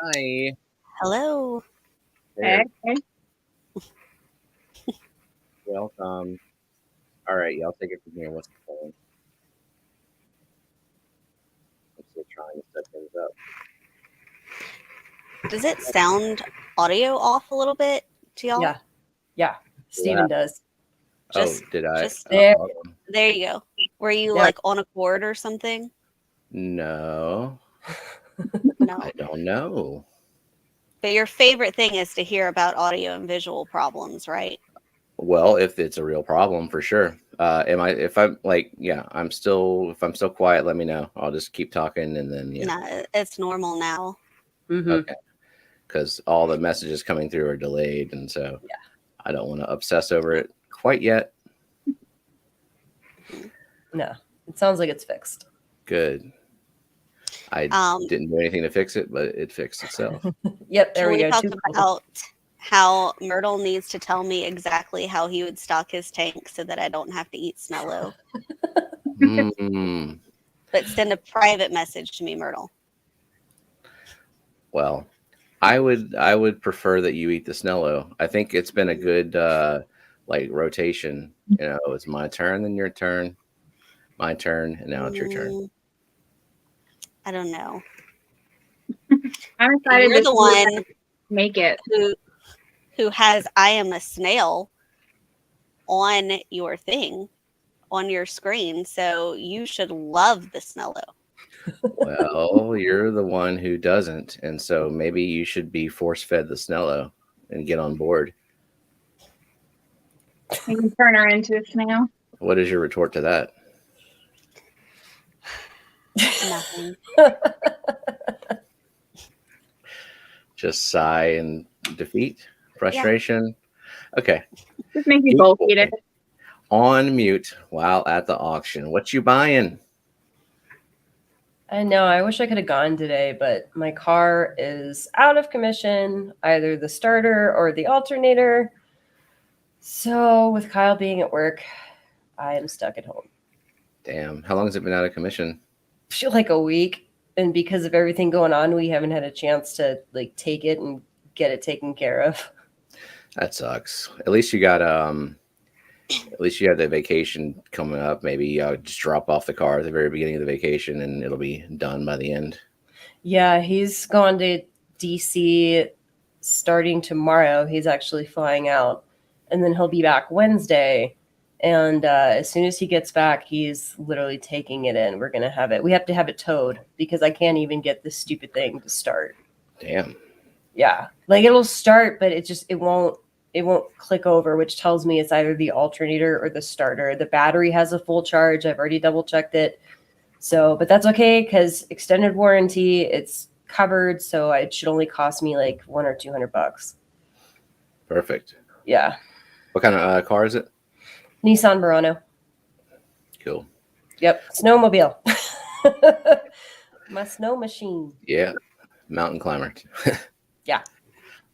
Hi. Hello. There. Hey. Welcome. All right, y'all take it from here. What's the plan? I'm still trying to set things up. Does it sound audio off a little bit to y'all? Yeah. Steven does. Just, did I? just there. hold on. there you go. Were you Yeah. like on a cord or something? No, No. I don't know. But your favorite thing is to hear about audio and visual problems, right? Well, if it's a real problem, for sure. If I'm like, yeah, if I'm still quiet, let me know. I'll just keep talking and then, yeah. No, it's normal now. Mm-hmm. Okay. Because all the messages coming through are delayed. And so I don't want to obsess over it quite yet. No, it sounds like it's fixed. Good. I didn't do anything to fix it, but it fixed itself. Yep, there Can we we go. talk about how Myrtle needs to tell me exactly how he would stock his tank so that I don't have to eat Snello? But send a private message to me, Myrtle. Well, I would prefer that you eat the Snello. I think it's been a good rotation. You know, it's my turn, then your turn, my turn, and now it's your turn. I don't know. I'm excited. You're the one make it who has I am a snail on your thing, on your screen, so you should love the Snello. Well, you're the one who doesn't, and so maybe you should be force-fed the Snello and get on board. You can turn her into a snail. What is your retort to that? Nothing. Just sigh and defeat, frustration. Yeah. Okay. Just make me both eat it. On mute while at the auction. What you buying? I know. I wish I could have gone today, but my car is out of commission, either the starter or the alternator. So with Kyle being at work, I am stuck at home. Damn. How long has it been out of commission? I feel like a week. And because of everything going on, we haven't had a chance to like take it and get it taken care of. That sucks. At least you got at least you have the vacation coming up. Maybe just drop off the car at the very beginning of the vacation and it'll be done by the end. Yeah, he's gone to DC starting tomorrow. He's actually flying out. And then he'll be back Wednesday. And as soon as he gets back, he's literally taking it in. We're going to have it. We have to have it towed because I can't even get this stupid thing to start. Damn. Yeah. Like it'll start, but it won't click over, which tells me it's either the alternator or the starter. The battery has a full charge. I've already double checked it. So, but that's okay because extended warranty, it's covered. So it should only cost me like $100 or $200. Perfect. Yeah. What kind of car is it? Nissan Murano. Cool. Yep. Snowmobile. My snow machine. Yeah. Mountain climber. Yeah.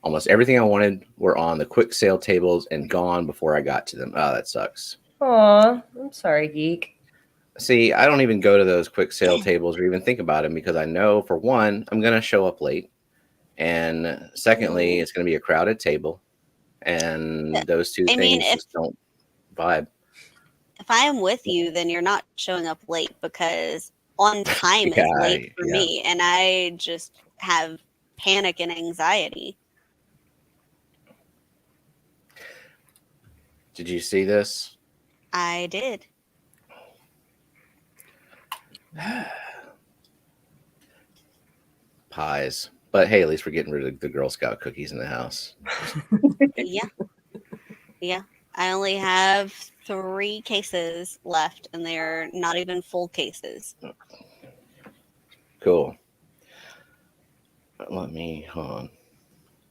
Almost everything I wanted were on the quick sale tables and gone before I got to them. Oh, that sucks. Aw, I'm sorry, geek. See, I don't even go to those quick sale tables or even think about them because I know, for one, I'm going to show up late. And secondly, it's going to be a crowded table. And those two things just don't vibe. If I am with you, then you're not showing up late because on time is late for me. And I just have panic and anxiety. Did you see this? I did. Pies. But hey, at least we're getting rid of the Girl Scout cookies in the house. Yeah. I only have 3 cases left, and they're not even full cases. Cool. Hold on.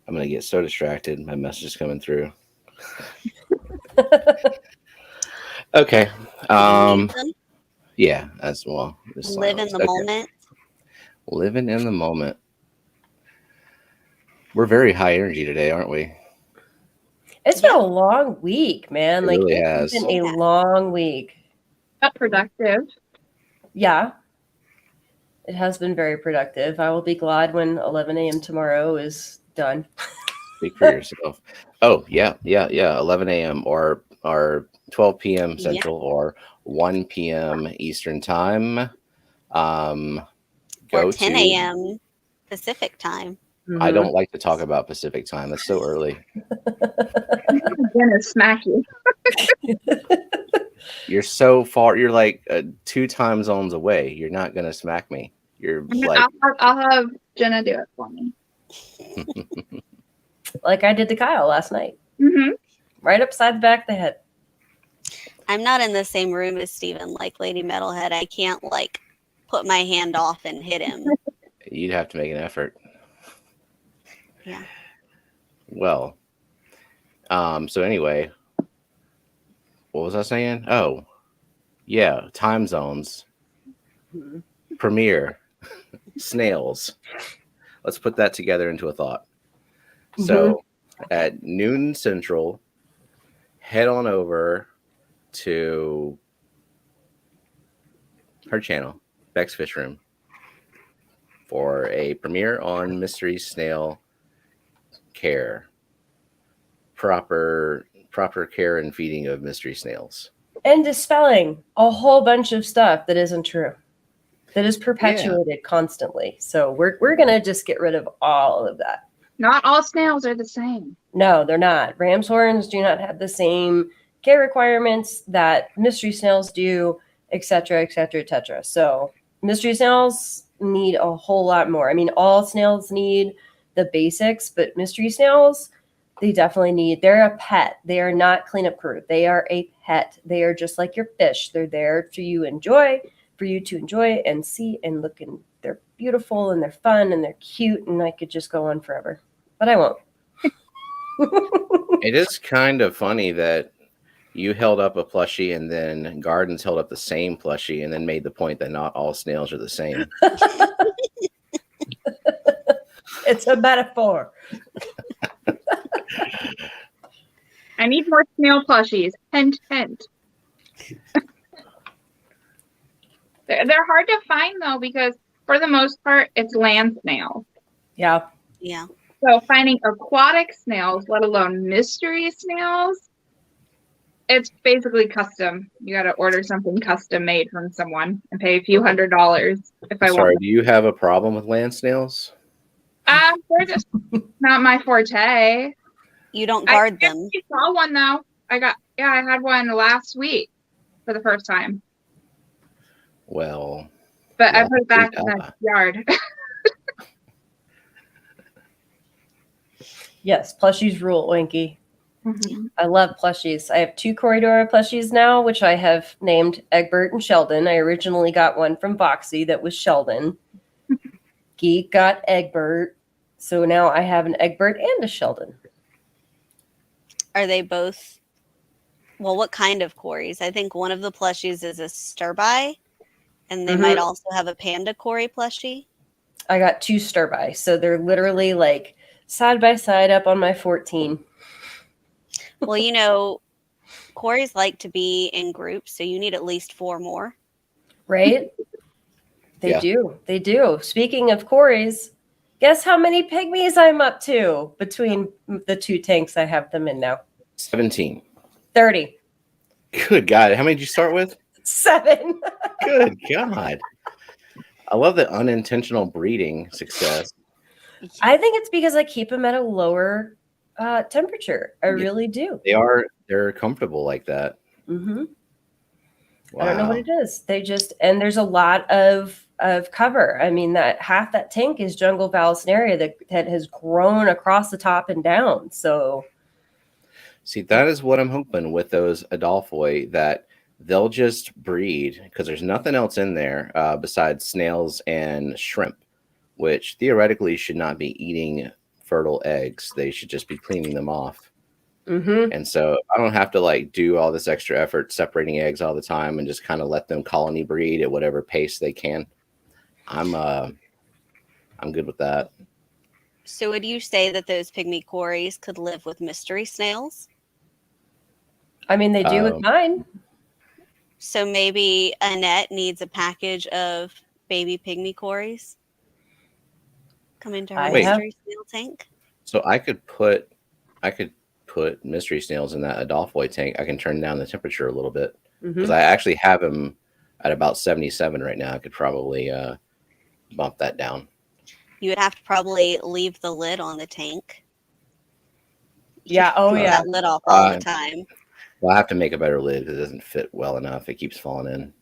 I'm going to get so distracted. My message is coming through. Okay. Yeah, as well. Live in the moment. Living in the moment. We're very high energy today, aren't we? It's been a long week, man. It like really it's has. been a long week. Not productive. Yeah. It has been very productive. I will be glad when 11 a.m. tomorrow is done. Speak for yourself. Oh, yeah. 11 a.m. or 12 p.m. Central or 1 p.m. Eastern Time. Or 10 a.m. Pacific Time. I don't like to talk about Pacific Time. That's so early. I'm gonna smack you. You're so far. You're like 2 time zones away. You're not going to smack me. You're like... I'll have Jenna do it for me. Like I did to Kyle last night. Mm-hmm. Right upside the back of the head. I'm not in the same room as Steven, like Lady Metalhead. I can't, like, put my hand off and hit him. You'd have to make an effort. Yeah. Well, so anyway, what was I saying? Oh, yeah, time zones. Premiere, Snails. Let's put that together into a thought. So at noon Central, head on over to her channel, Beck's Fish Room, for a premiere on Mystery Snail care. Proper care and feeding of mystery snails. And dispelling a whole bunch of stuff that isn't true. That is perpetuated constantly. So we're gonna just get rid of all of that. Not all snails are the same. No, they're not. Ram's horns do not have the same care requirements that mystery snails do, etc., etc., etc. So mystery snails need a whole lot more. I mean, all snails need the basics, but mystery snails, they definitely need, they're a pet. They are not cleanup crew. They are a pet. They are just like your fish. They're there for you to enjoy and see and look, and they're beautiful and they're fun and they're cute, and I could just go on forever, but I won't. It is kind of funny that you held up a plushie and then Gardens held up the same plushie and then made the point that not all snails are the same. It's a metaphor. I need more snail plushies. Hint, hint. They're hard to find, though, because for the most part, it's land snails. Yeah. Yeah. So finding aquatic snails, let alone mystery snails, it's basically custom. You got to order something custom made from someone and pay a few $100s if I want. Sorry, do you have a problem with land snails? They're just not my forte. You don't guard them. I saw one though. I had one last week for the first time. Well, but I put it back in the yard. Yes, plushies rule, Winky. Mm-hmm. I love plushies. I have 2 Corridor plushies now, which I have named Egbert and Sheldon. I originally got one from Foxy that was Sheldon. Geek got Egbert. So now I have an Egbert and a Sheldon. Are they both? Well, what kind of Corys? I think one of the plushies is a stirby, and they might also have a panda Cory plushie. I got 2 stirby, so they're literally like side by side up on my 14. Well, you know, Corys like to be in groups, so you need at least 4 more. Right? They do. They do. Speaking of Corys, guess how many pygmies I'm up to between the 2 tanks I have them in now? 17. 30. Good God. How many did you start with? 7. Good God. I love the unintentional breeding success. I think it's because I keep them at a lower temperature. I really do. They're comfortable like that. Mm-hmm. Wow. I don't know what it is. They just, and there's a lot of cover. I mean, that half that tank is jungle vallisneria that has grown across the top and down. So see, that is what I'm hoping with those Adolphoi, that they'll just breed, because there's nothing else in there besides snails and shrimp, which theoretically should not be eating fertile eggs. They should just be cleaning them off. Mm-hmm. And so I don't have to like do all this extra effort separating eggs all the time and just kind of let them colony breed at whatever pace they can. I'm good with that. So would you say that those pygmy Corys could live with mystery snails? I mean, they do with mine. So maybe Annette needs a package of baby pygmy cories come into her I Wait. have mystery snail tank? So I could put mystery snails in that Adolphoi tank. I can turn down the temperature a little bit because I actually have him at about 77 right now. I could probably bump that down. You would have to probably leave the lid on the tank. You Yeah, can't oh, pull yeah. that lid off all the Uh, time. Well, I have to make a better lid because it doesn't fit well enough. It keeps falling in.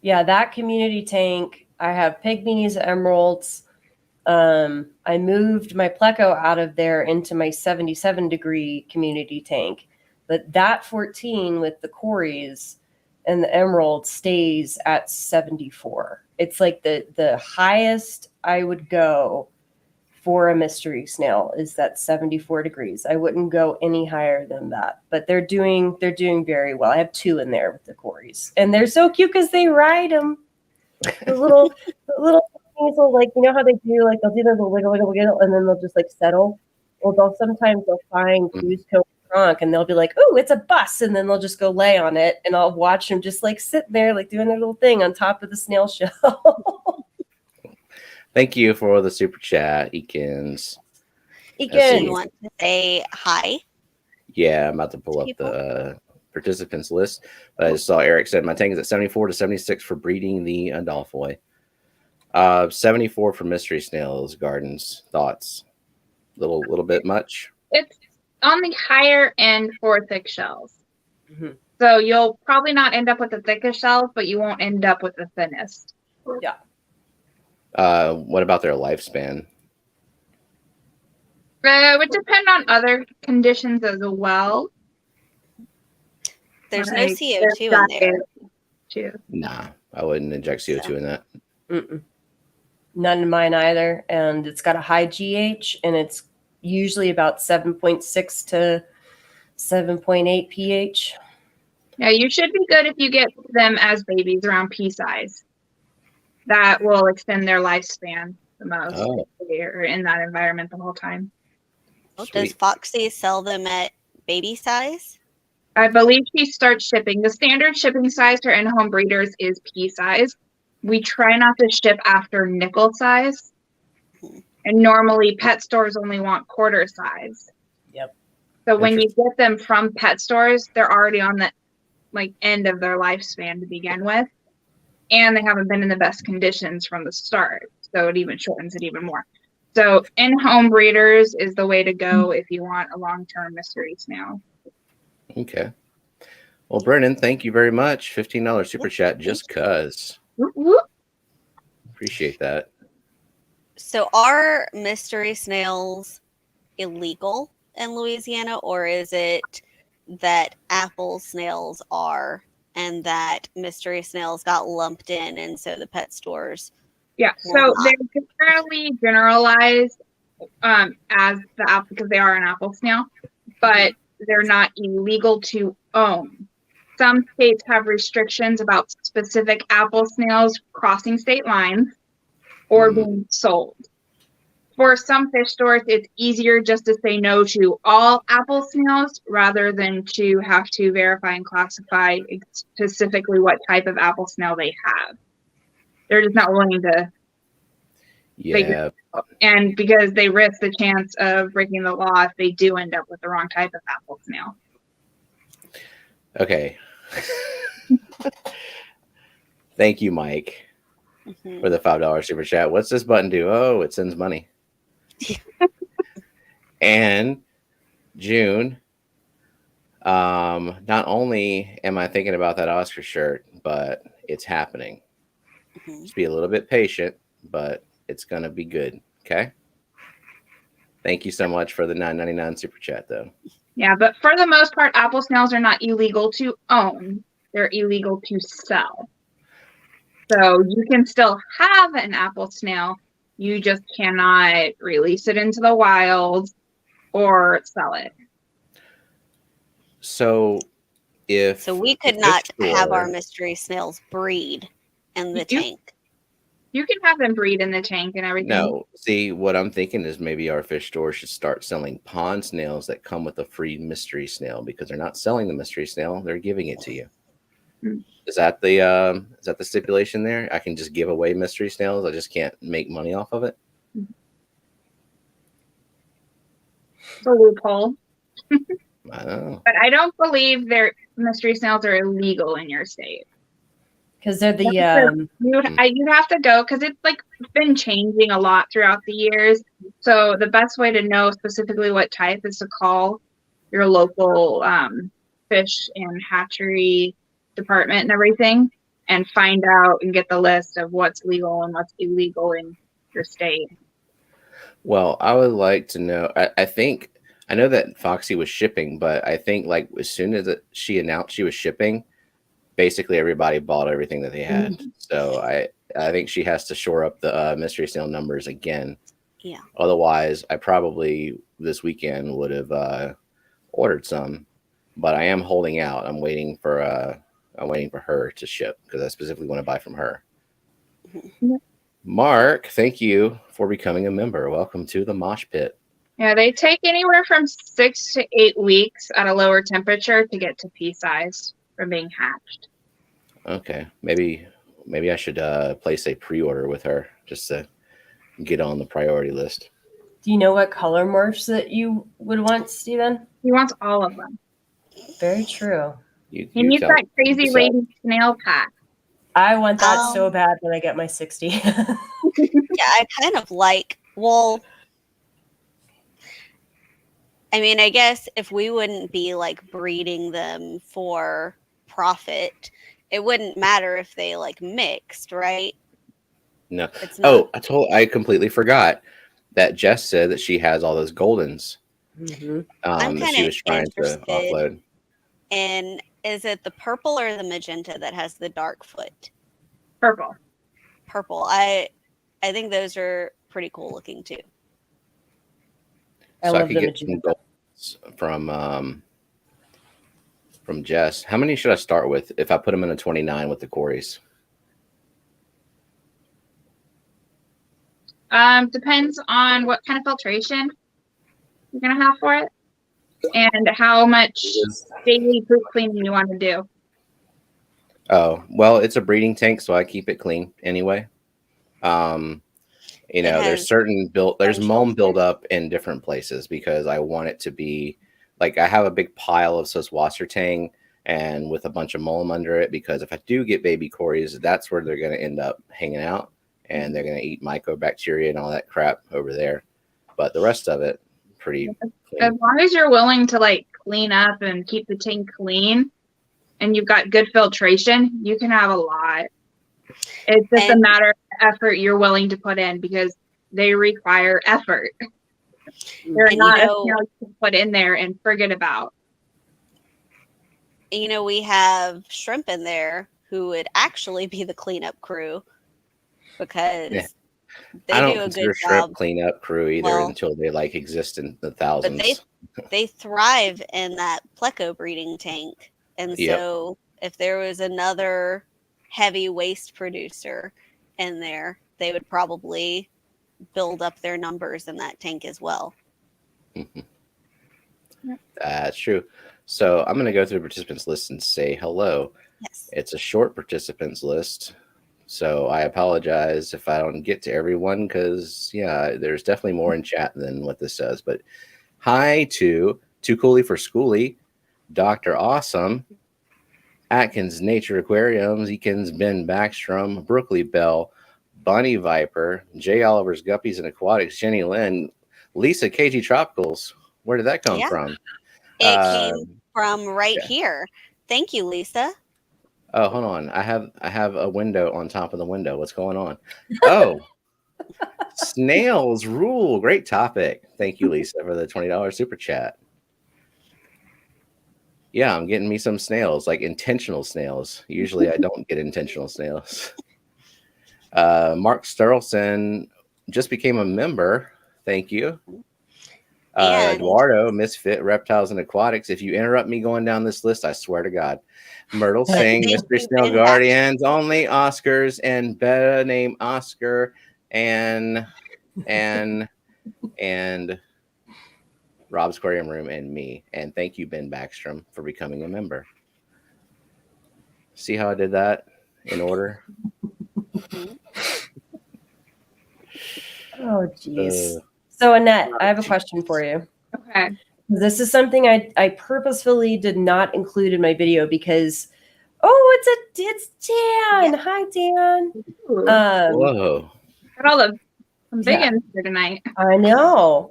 Yeah, that community tank. I have pygmies, emeralds. I moved my pleco out of there into my 77-degree community tank, but that 14 with the cories and the emerald stays at 74. It's like the highest I would go for a mystery snail is that 74 degrees. I wouldn't go any higher than that, but they're doing very well. I have 2 in there with the cories, and they're so cute because they ride them. The little things will, like, you know how they do, like they'll do their little wiggle, wiggle, wiggle, and then they'll just like settle. Well, they'll find Cusco trunk, and they'll be like, "Oh, it's a bus," and then they'll just go lay on it, and I'll watch them just like sit there, like doing their little thing on top of the snail shell. Thank you for the super chat, Eakins. Do you Egan, want to say hi? Yeah, I'm about to pull up People? the participants list. But I just saw Eric said my tank is at 74 to 76 for breeding the Adolphoi. 74 for mystery snails gardens. Thoughts? Little bit much? It's on the higher end for thick shells. Mhm. So you'll probably not end up with the thickest shells, but you won't end up with the thinnest. What about their lifespan? It would depend on other conditions as well. There's no Like, CO2 in there's there. too. Nah, I wouldn't inject CO2 in that. Mm-mm. None of mine either, and it's got a high GH, and it's usually about 7.6 to 7.8 pH. Yeah, you should be good if you get them as babies around pea size. That will extend their lifespan the most. Oh. If they're in that environment the whole time. Does Sweet. Foxy sell them at baby size? I believe she starts shipping. The standard shipping size for in-home breeders is pea size. We try not to ship after nickel size. Mhm. And normally pet stores only want quarter size. Yep. So when you get them from pet stores, they're already on the end of their lifespan to begin with. And they haven't been in the best conditions from the start. So it even shortens it even more. So in-home breeders is the way to go if you want a long-term mystery snail. Okay. Well, Brennan, thank you very much. $15 super chat just cuz. Whoop, whoop. Appreciate that. So are mystery snails illegal in Louisiana, or is it that apple snails are and that mystery snails got lumped in, and so the pet stores? Yeah, Will so not. they're fairly generalized as the apple because they are an apple snail, but they're not illegal to own. Some states have restrictions about specific apple snails crossing state lines or being sold. For some fish stores, it's easier just to say no to all apple snails rather than to have to verify and classify specifically what type of apple snail they have. They're just not willing to Yeah. and because they risk the chance of breaking the law if they do end up with the wrong type of apple snail. Okay. Thank you, Mike, Mhm. for the $5 super chat. What's this button do? Oh, it sends money. And June, not only am I thinking about that Oscar shirt, but it's happening. Mhm. Just be a little bit patient, but it's going to be good. Okay. Thank you so much for the $9.99 super chat, though. Yeah, but for the most part, apple snails are not illegal to own. They're illegal to sell. So you can still have an apple snail. You just cannot release it into the wild or sell it. So if we could the not fish have our store- mystery snails breed in the You- tank. You can have them breed in the tank and everything. No, see, what I'm thinking is maybe our fish store should start selling pond snails that come with a free mystery snail because they're not selling the mystery snail, they're giving it to you. Is that the stipulation there? I can just give away mystery snails. I just can't make money off of it. It's a loophole. I don't know. But I don't believe their mystery snails are illegal in your state. Because they're the You'd have to go because it's like been changing a lot throughout the years. So the best way to know specifically what type is to call your local fish and hatchery department and everything, and find out and get the list of what's legal and what's illegal in your state. Well, I would like to know. I know that Foxy was shipping, but I think like as soon as she announced she was shipping, basically everybody bought everything that they had. So I think she has to shore up the mystery snail numbers again. Yeah. Otherwise, I probably this weekend would have ordered some, but I am holding out. I'm waiting for her to ship because I specifically want to buy from her. Mark, thank you for becoming a member. Welcome to the Mosh Pit. Yeah, they take anywhere from 6 to 8 weeks at a lower temperature to get to pea size from being hatched. Okay, maybe I should place a pre-order with her just to get on the priority list. Do you know what color morphs that you would want, Steven? He wants all of them. Very true. He needs that crazy lady snail pack. I want that so bad when I get my 60. Yeah, I kind of like, well, I mean, I guess if we wouldn't be like breeding them for profit, it wouldn't matter if they like mixed, right? No. It's not. I completely forgot that Jess said that she has all those Goldens. I'm that she was trying to interested offload. And is it the purple or the magenta that has the dark foot? Purple. Purple. I think those are pretty cool looking too. So I could get some Goldens from Jess. How many should I start with if I put them in a 29 with the Corys? Depends on what kind of filtration you're gonna have for it and how much daily poop cleaning you want to do. Oh, well, it's a breeding tank, so I keep it clean anyway. There's certain there's mulm buildup in different places because I want it to be like I have a big pile of Wassertang and with a bunch of mulm under it because if I do get baby Corys, that's where they're going to end up hanging out and they're going to eat mycobacteria and all that crap over there. But the rest of it, pretty clean. As long as you're willing to like clean up and keep the tank clean and you've got good filtration, you can have a lot. It's just a matter of effort you're willing to put in because they require effort. They're not a snail you put in there and forget about. We have shrimp in there who would actually be the cleanup crew because they do a good job. Shrimp cleanup crew either until they like exist in the thousands. But they thrive in that pleco breeding tank, and so if there was another heavy waste producer in there, they would probably build up their numbers in that tank as well. That's true. So I'm going to go through the participants list and say hello. Yes. It's a short participants list. So I apologize if I don't get to everyone because, there's definitely more in chat than what this says. But hi to Too Coolie for Schoolie, Dr. Awesome, Atkins Nature Aquariums, Eakins Ben Backstrom, Brookley Bell, Bunny Viper, J. Oliver's Guppies and Aquatics, Jenny Lynn, Lisa KG Tropicals. Where did that come from? It came from right here. Thank you, Lisa. Oh, hold on. I have a window on top of the window. What's going on? Oh, Snails rule. Great topic. Thank you, Lisa, for the $20 super chat. Yeah, I'm getting me some snails, like intentional snails. Usually I don't get intentional snails. Mark Sterlson just became a member. Thank you. Eduardo, Misfit, Reptiles and Aquatics. If you interrupt me going down this list, I swear to God. Myrtle Singh, Mystery Snail Guardians, Only Oscars, and Better Name Oscar, and Rob's Aquarium Room, and me. And thank you, Ben Backstrom, for becoming a member. See how I did that in order? Oh, geez. Uh, So, Annette, I have a question for you. Okay. This is something I purposefully did not include in my video because, it's Dan. Yeah. Hi, Dan. Ooh, Whoa. got all the some big yeah. ones here tonight. I know.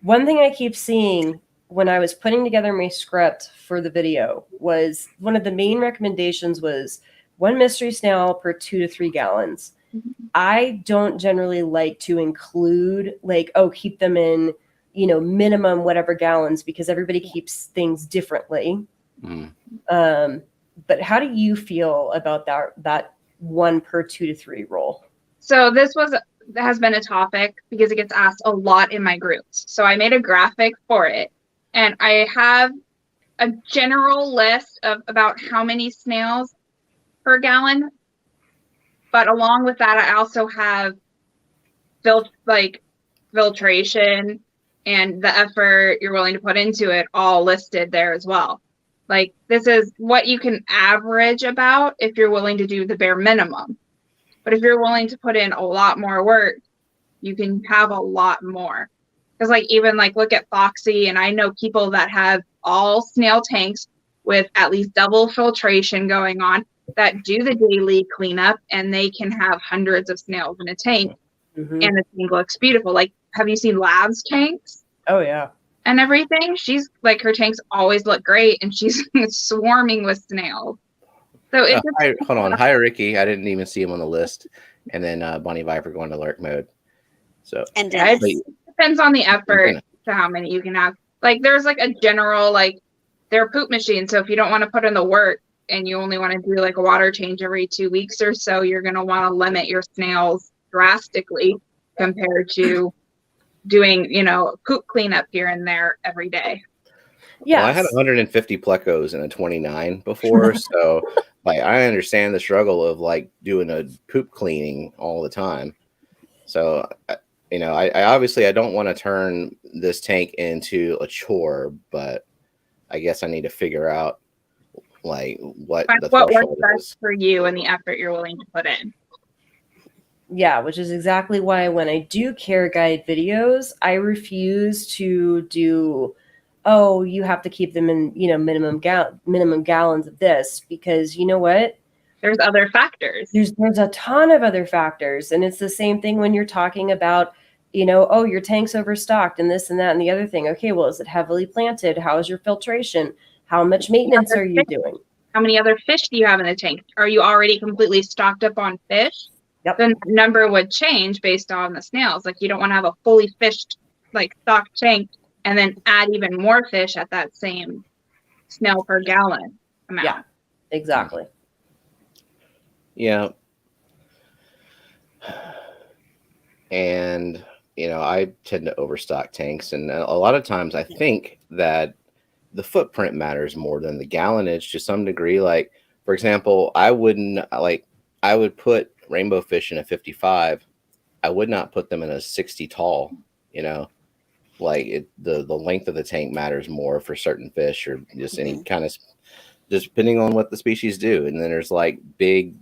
One thing I keep seeing when I was putting together my script for the video was one of the main recommendations was one mystery snail per 2 to 3 gallons. I don't generally like to include keep them in, minimum whatever gallons because everybody keeps things differently. Mm. But how do you feel about that 1 per 2 to 3 rule? So this has been a topic because it gets asked a lot in my groups. So I made a graphic for it, and I have a general list of about how many snails per gallon. But along with that, I also have filtration and the effort you're willing to put into it all listed there as well. Like, this is what you can average about if you're willing to do the bare minimum. But if you're willing to put in a lot more work, you can have a lot more. Because look at Foxy, and I know people that have all snail tanks with at least double filtration going on that do the daily cleanup, and they can have hundreds of snails in a tank, Mm-hmm. and the tank looks beautiful. Like, have you seen Lab's tanks Oh yeah. and everything? She's her tanks always look great, and she's swarming with snails. So it Hold on. Hi, Ricky. I didn't even see him on the list. And then Bonnie Viper going to lurk mode. So And Yeah, Dennis. it depends on the effort to how many you can have. There's a general, they're poop machines. So if you don't want to put in the work and you only want to do a water change every 2 weeks or so, you're going to want to limit your snails drastically compared to doing, poop cleanup here and there every day. Yeah. Well, I had 150 plecos and a 29 before. So I understand the struggle of doing a poop cleaning all the time. So, I obviously I don't want to turn this tank into a chore, but I guess I need to figure out what the What works threshold best is. for you and the effort you're willing to put in. Yeah, which is exactly why when I do care guide videos, I refuse to do, you have to keep them in, minimum gallons of this, because you know what? There's other factors. There's a ton of other factors. And it's the same thing when you're talking about, your tank's overstocked and this and that and the other thing. Okay, well, is it heavily planted? How is your filtration? How much maintenance are you doing? How many other fish do you have in the tank? Are you already completely stocked up on fish? Yep. Then the number would change based on the snails. You don't want to have a fully fished, stocked tank and then add even more fish at that same snail per gallon amount. Yeah, exactly. Yeah. And, I tend to overstock tanks. And a lot of times I think that the footprint matters more than the gallonage to some degree. For example, I would put rainbow fish in a 55. I would not put them in a 60 tall, the length of the tank matters more for certain fish or just any kind of, just depending on what the species do. And then there's big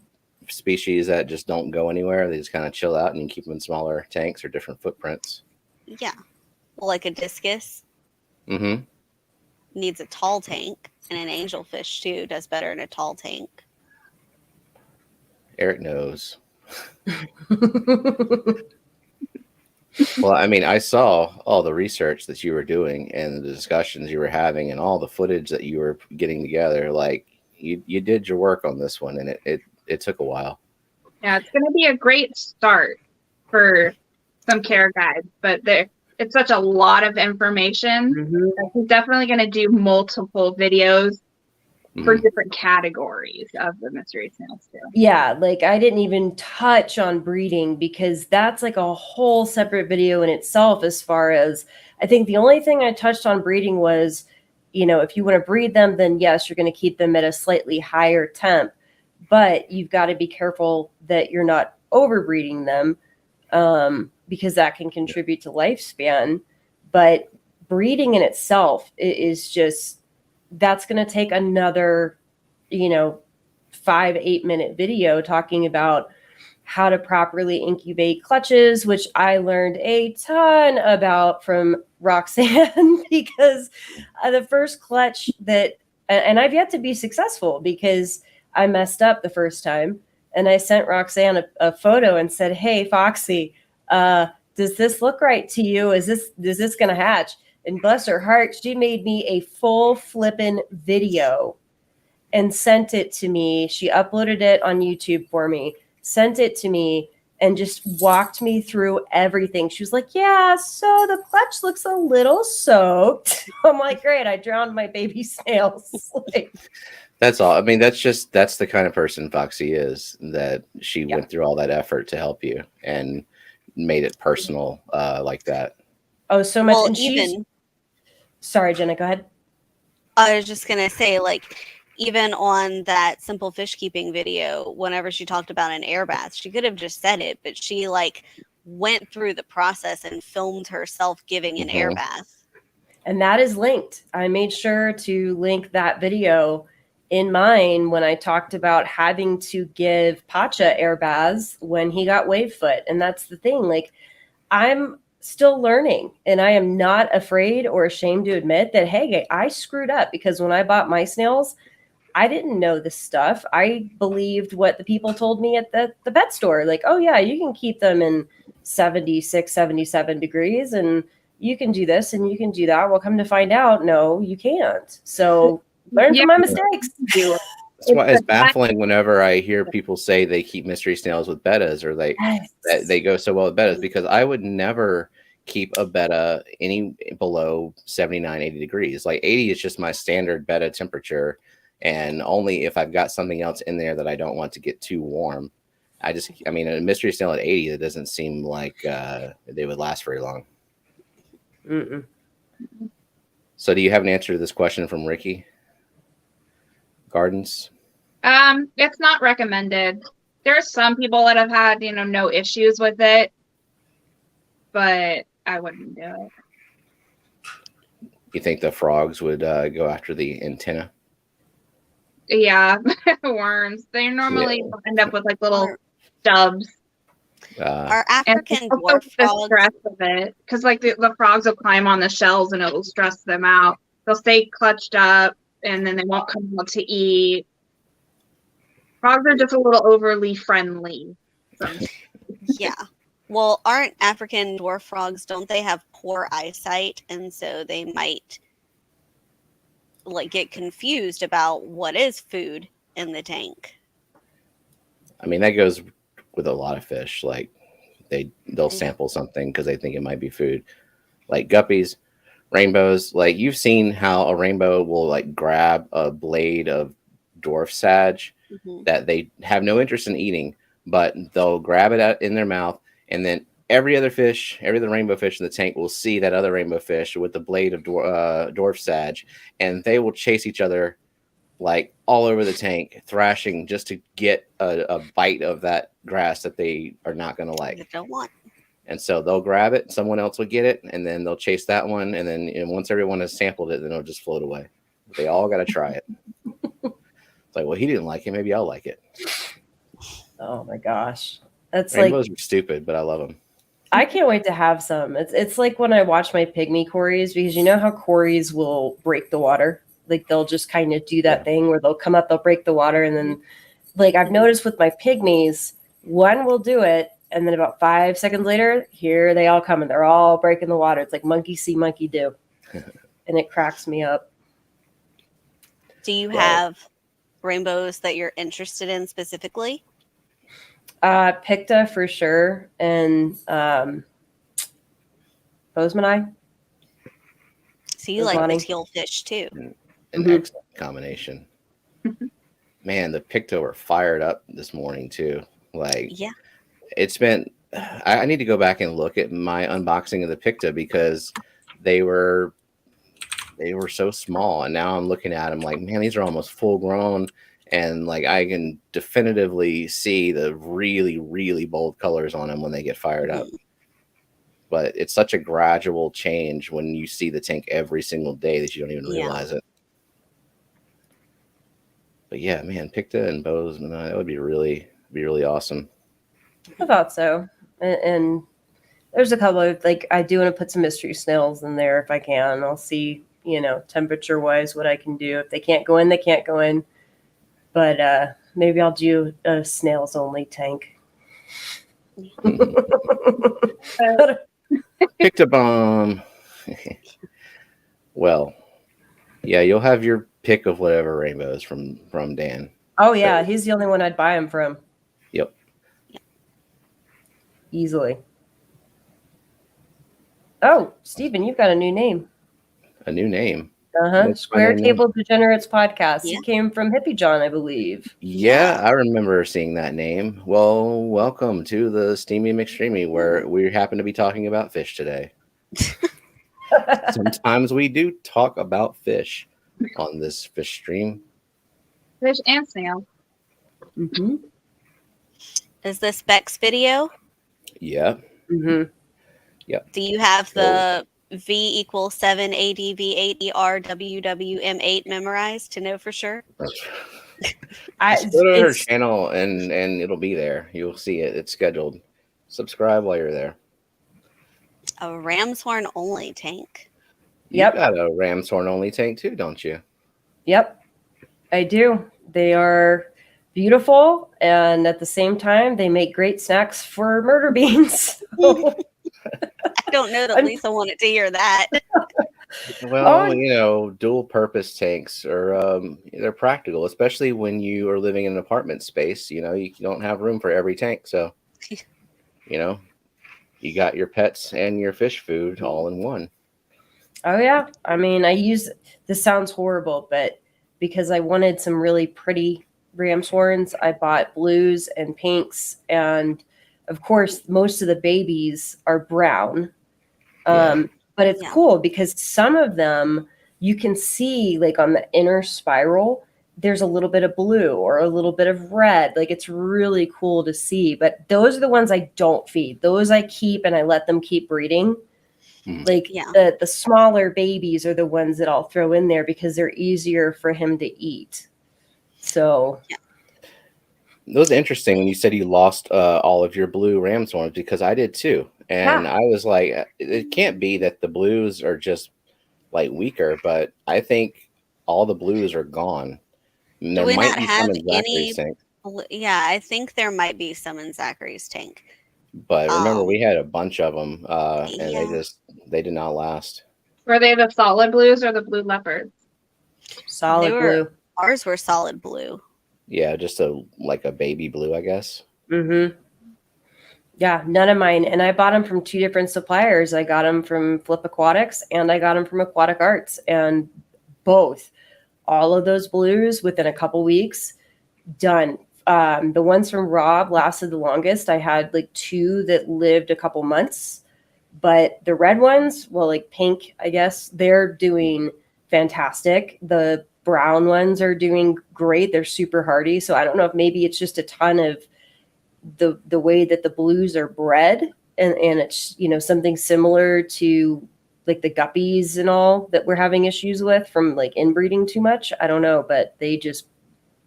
species that just don't go anywhere. They just kind of chill out, and you keep them in smaller tanks or different footprints. Yeah. Well, like a discus Mm-hmm. needs a tall tank, and an angelfish too does better in a tall tank. Eric knows. Well, I saw all the research that you were doing and the discussions you were having and all the footage that you were getting together. You did your work on this one, and it took a while. Yeah, it's going to be a great start for some care guides, but it's such a lot of information. Mm-hmm. He's definitely going to do multiple videos for Mhm. different categories of the mystery snails too. Yeah, I didn't even touch on breeding because that's a whole separate video in itself. As far as I think the only thing I touched on breeding was, if you want to breed them, then yes, you're going to keep them at a slightly higher temp, but you've got to be careful that you're not overbreeding them, because that can contribute to lifespan. But breeding in itself is just, that's going to take another, 5-8 minute video talking about how to properly incubate clutches, which I learned a ton about from Roxanne because the first clutch that, and I've yet to be successful because I messed up the first time. And I sent Roxanne a photo and said, "Hey, Foxy, does this look right to you? Is this going to hatch?" And bless her heart, she made me a full flippin' video and sent it to me. She uploaded it on YouTube for me, sent it to me, and just walked me through everything. She was like, "Yeah, so the clutch looks a little soaked." I'm like, "Great, I drowned my baby snails." Like, That's all. I mean, that's the kind of person Foxy is, that she went through all that effort to help you and made it personal like that. oh, so much. Well, And she's even sorry, Jenna, go ahead. I was just gonna say, like, even on that simple fish keeping video, whenever she talked about an air bath, she could have just said it, but she like went through the process and filmed herself giving an air bath. And that is linked. I made sure to link that video in mine when I talked about having to give Pacha air baths when he got wave foot. And that's the thing. Like, I'm still learning, and I am not afraid or ashamed to admit that, hey, I screwed up, because when I bought my snails, I didn't know this stuff. I believed what the people told me at the pet store. Like, oh yeah, you can keep them in 76, 77 degrees, and you can do this and you can do that. Well, come to find out, no, you can't. So learn from my mistakes. That's why it's baffling whenever I hear people say they keep mystery snails with bettas, or they go so well with bettas, because I would never keep a betta any below 79, 80 degrees. Like 80 is just my standard betta temperature. And only if I've got something else in there that I don't want to get too warm. I mean, a mystery snail at 80, it doesn't seem like they would last very long. Mm-mm. So do you have an answer to this question from Ricky? Gardens? It's not recommended. There are some people that have had, no issues with it, but I wouldn't do it. You think the frogs would go after the antenna? Yeah, worms. They normally end up with like little stubs. Our African and dwarf the frogs. stress of it, because like the frogs will climb on the shells and it will stress them out. They'll stay clutched up, and then they won't come out to eat. Frogs are just a little overly friendly. Yeah. Well, aren't African dwarf frogs, don't they have poor eyesight? And so they might like get confused about what is food in the tank. I mean, that goes with a lot of fish. Like they'll sample something because they think it might be food. Like guppies, rainbows. Like you've seen how a rainbow will like grab a blade of dwarf sag that they have no interest in eating, but they'll grab it out in their mouth, and then every other rainbow fish in the tank will see that other rainbow fish with the blade of dwarf sag, and they will chase each other like all over the tank, thrashing just to get a bite of that grass that they are not going to like. They don't want. And so they'll grab it, someone else will get it, and then they'll chase that one, and then once everyone has sampled it, then it'll just float away. They all got to try it. It's like, well, he didn't like it, maybe I'll like it. Oh my gosh, that's Rainbows are stupid, but I love them. I can't wait to have some. It's like when I watch my pygmy cories, because you know how cories will break the water. Like they'll just kind of do that thing where they'll come up, they'll break the water, and then like I've noticed with my pygmies, one will do it, and then about 5 seconds later, here they all come, and they're all breaking the water. It's like monkey see, monkey do, and it cracks me up. Do you have rainbows that you're interested in specifically? Picta for sure, and Bozeman. So you like the teal fish too. An excellent combination. Man, the Picto were fired up this morning too. Like, it's been. I need to go back and look at my unboxing of the Picto, because they were so small, and now I'm looking at them like, man, these are almost full grown, and like I can definitively see the really, really bold colors on them when they get fired up. But it's such a gradual change when you see the tank every single day that you don't even realize it. But yeah, man, Picta and Bozeman, that would be really awesome. I thought so. And there's a couple of, like, I do want to put some mystery snails in there if I can. I'll see, temperature wise what I can do. If they can't go in, they can't go in. But maybe I'll do a snails only tank. Picta bomb. Well, yeah, you'll have your pick of whatever rainbows from Dan. Oh yeah, he's the only one I'd buy them from. Yep. Easily. Oh, Stephen, you've got a new name. A new name. Square Table Degenerates Podcast. Yeah. He came from Hippie John, I believe. Yeah, I remember seeing that name. Well, welcome to the Steamy McStreamy, where we happen to be talking about fish today. Sometimes we do talk about fish on this fish stream. Fish and snail. Mm-hmm. Is this Beck's video? Yeah. Mm-hmm. Yep. Do you have the V equals 7 ADV8 ERWWM8 memorized to know for sure? Just go to her channel and it'll be there. You'll see it. It's scheduled. Subscribe while you're there. A ram's horn only tank. Yep. You got a ram's horn only tank too, don't you? Yep, I do. They are beautiful, and at the same time, they make great snacks for murder beans. I don't know that Lisa wanted to hear that. Well, dual purpose tanks are they're practical, especially when you are living in an apartment space. You don't have room for every tank, so you got your pets and your fish food all in one. Oh yeah, I mean, this sounds horrible, but because I wanted some really pretty ram's horns, I bought blues and pinks, and of course, most of the babies are brown. But it's cool because some of them you can see, like on the inner spiral, there's a little bit of blue or a little bit of red. Like, it's really cool to see. But those are the ones I don't feed. Those I keep and I let them keep breeding. Like the smaller babies are the ones that I'll throw in there because they're easier for him to eat. So That was interesting when you said you lost all of your blue ram's horns, because I did too. And I was like, it can't be that the blues are just like weaker, but I think all the blues are gone. And Do we not have Zachary's tank. Yeah, I think there might be some in Zachary's tank. But remember, we had a bunch of them, and they did not last. Were they the solid blues or the blue leopards? Solid blue. Ours were solid blue. Yeah, just a baby blue, I guess. Mm-hmm. Yeah, none of mine. And I bought them from two different suppliers. I got them from Flip Aquatics and I got them from Aquatic Arts. And all of those blues within a couple weeks, done. The ones from Rob lasted the longest. I had like two that lived a couple months. But the red ones, well, like pink, I guess, they're doing fantastic. The brown ones are doing great. They're super hardy. So I don't know if maybe it's just a ton of the way that the blues are bred, and it's something similar to like the guppies and all that we're having issues with from like inbreeding too much. I don't know, but they just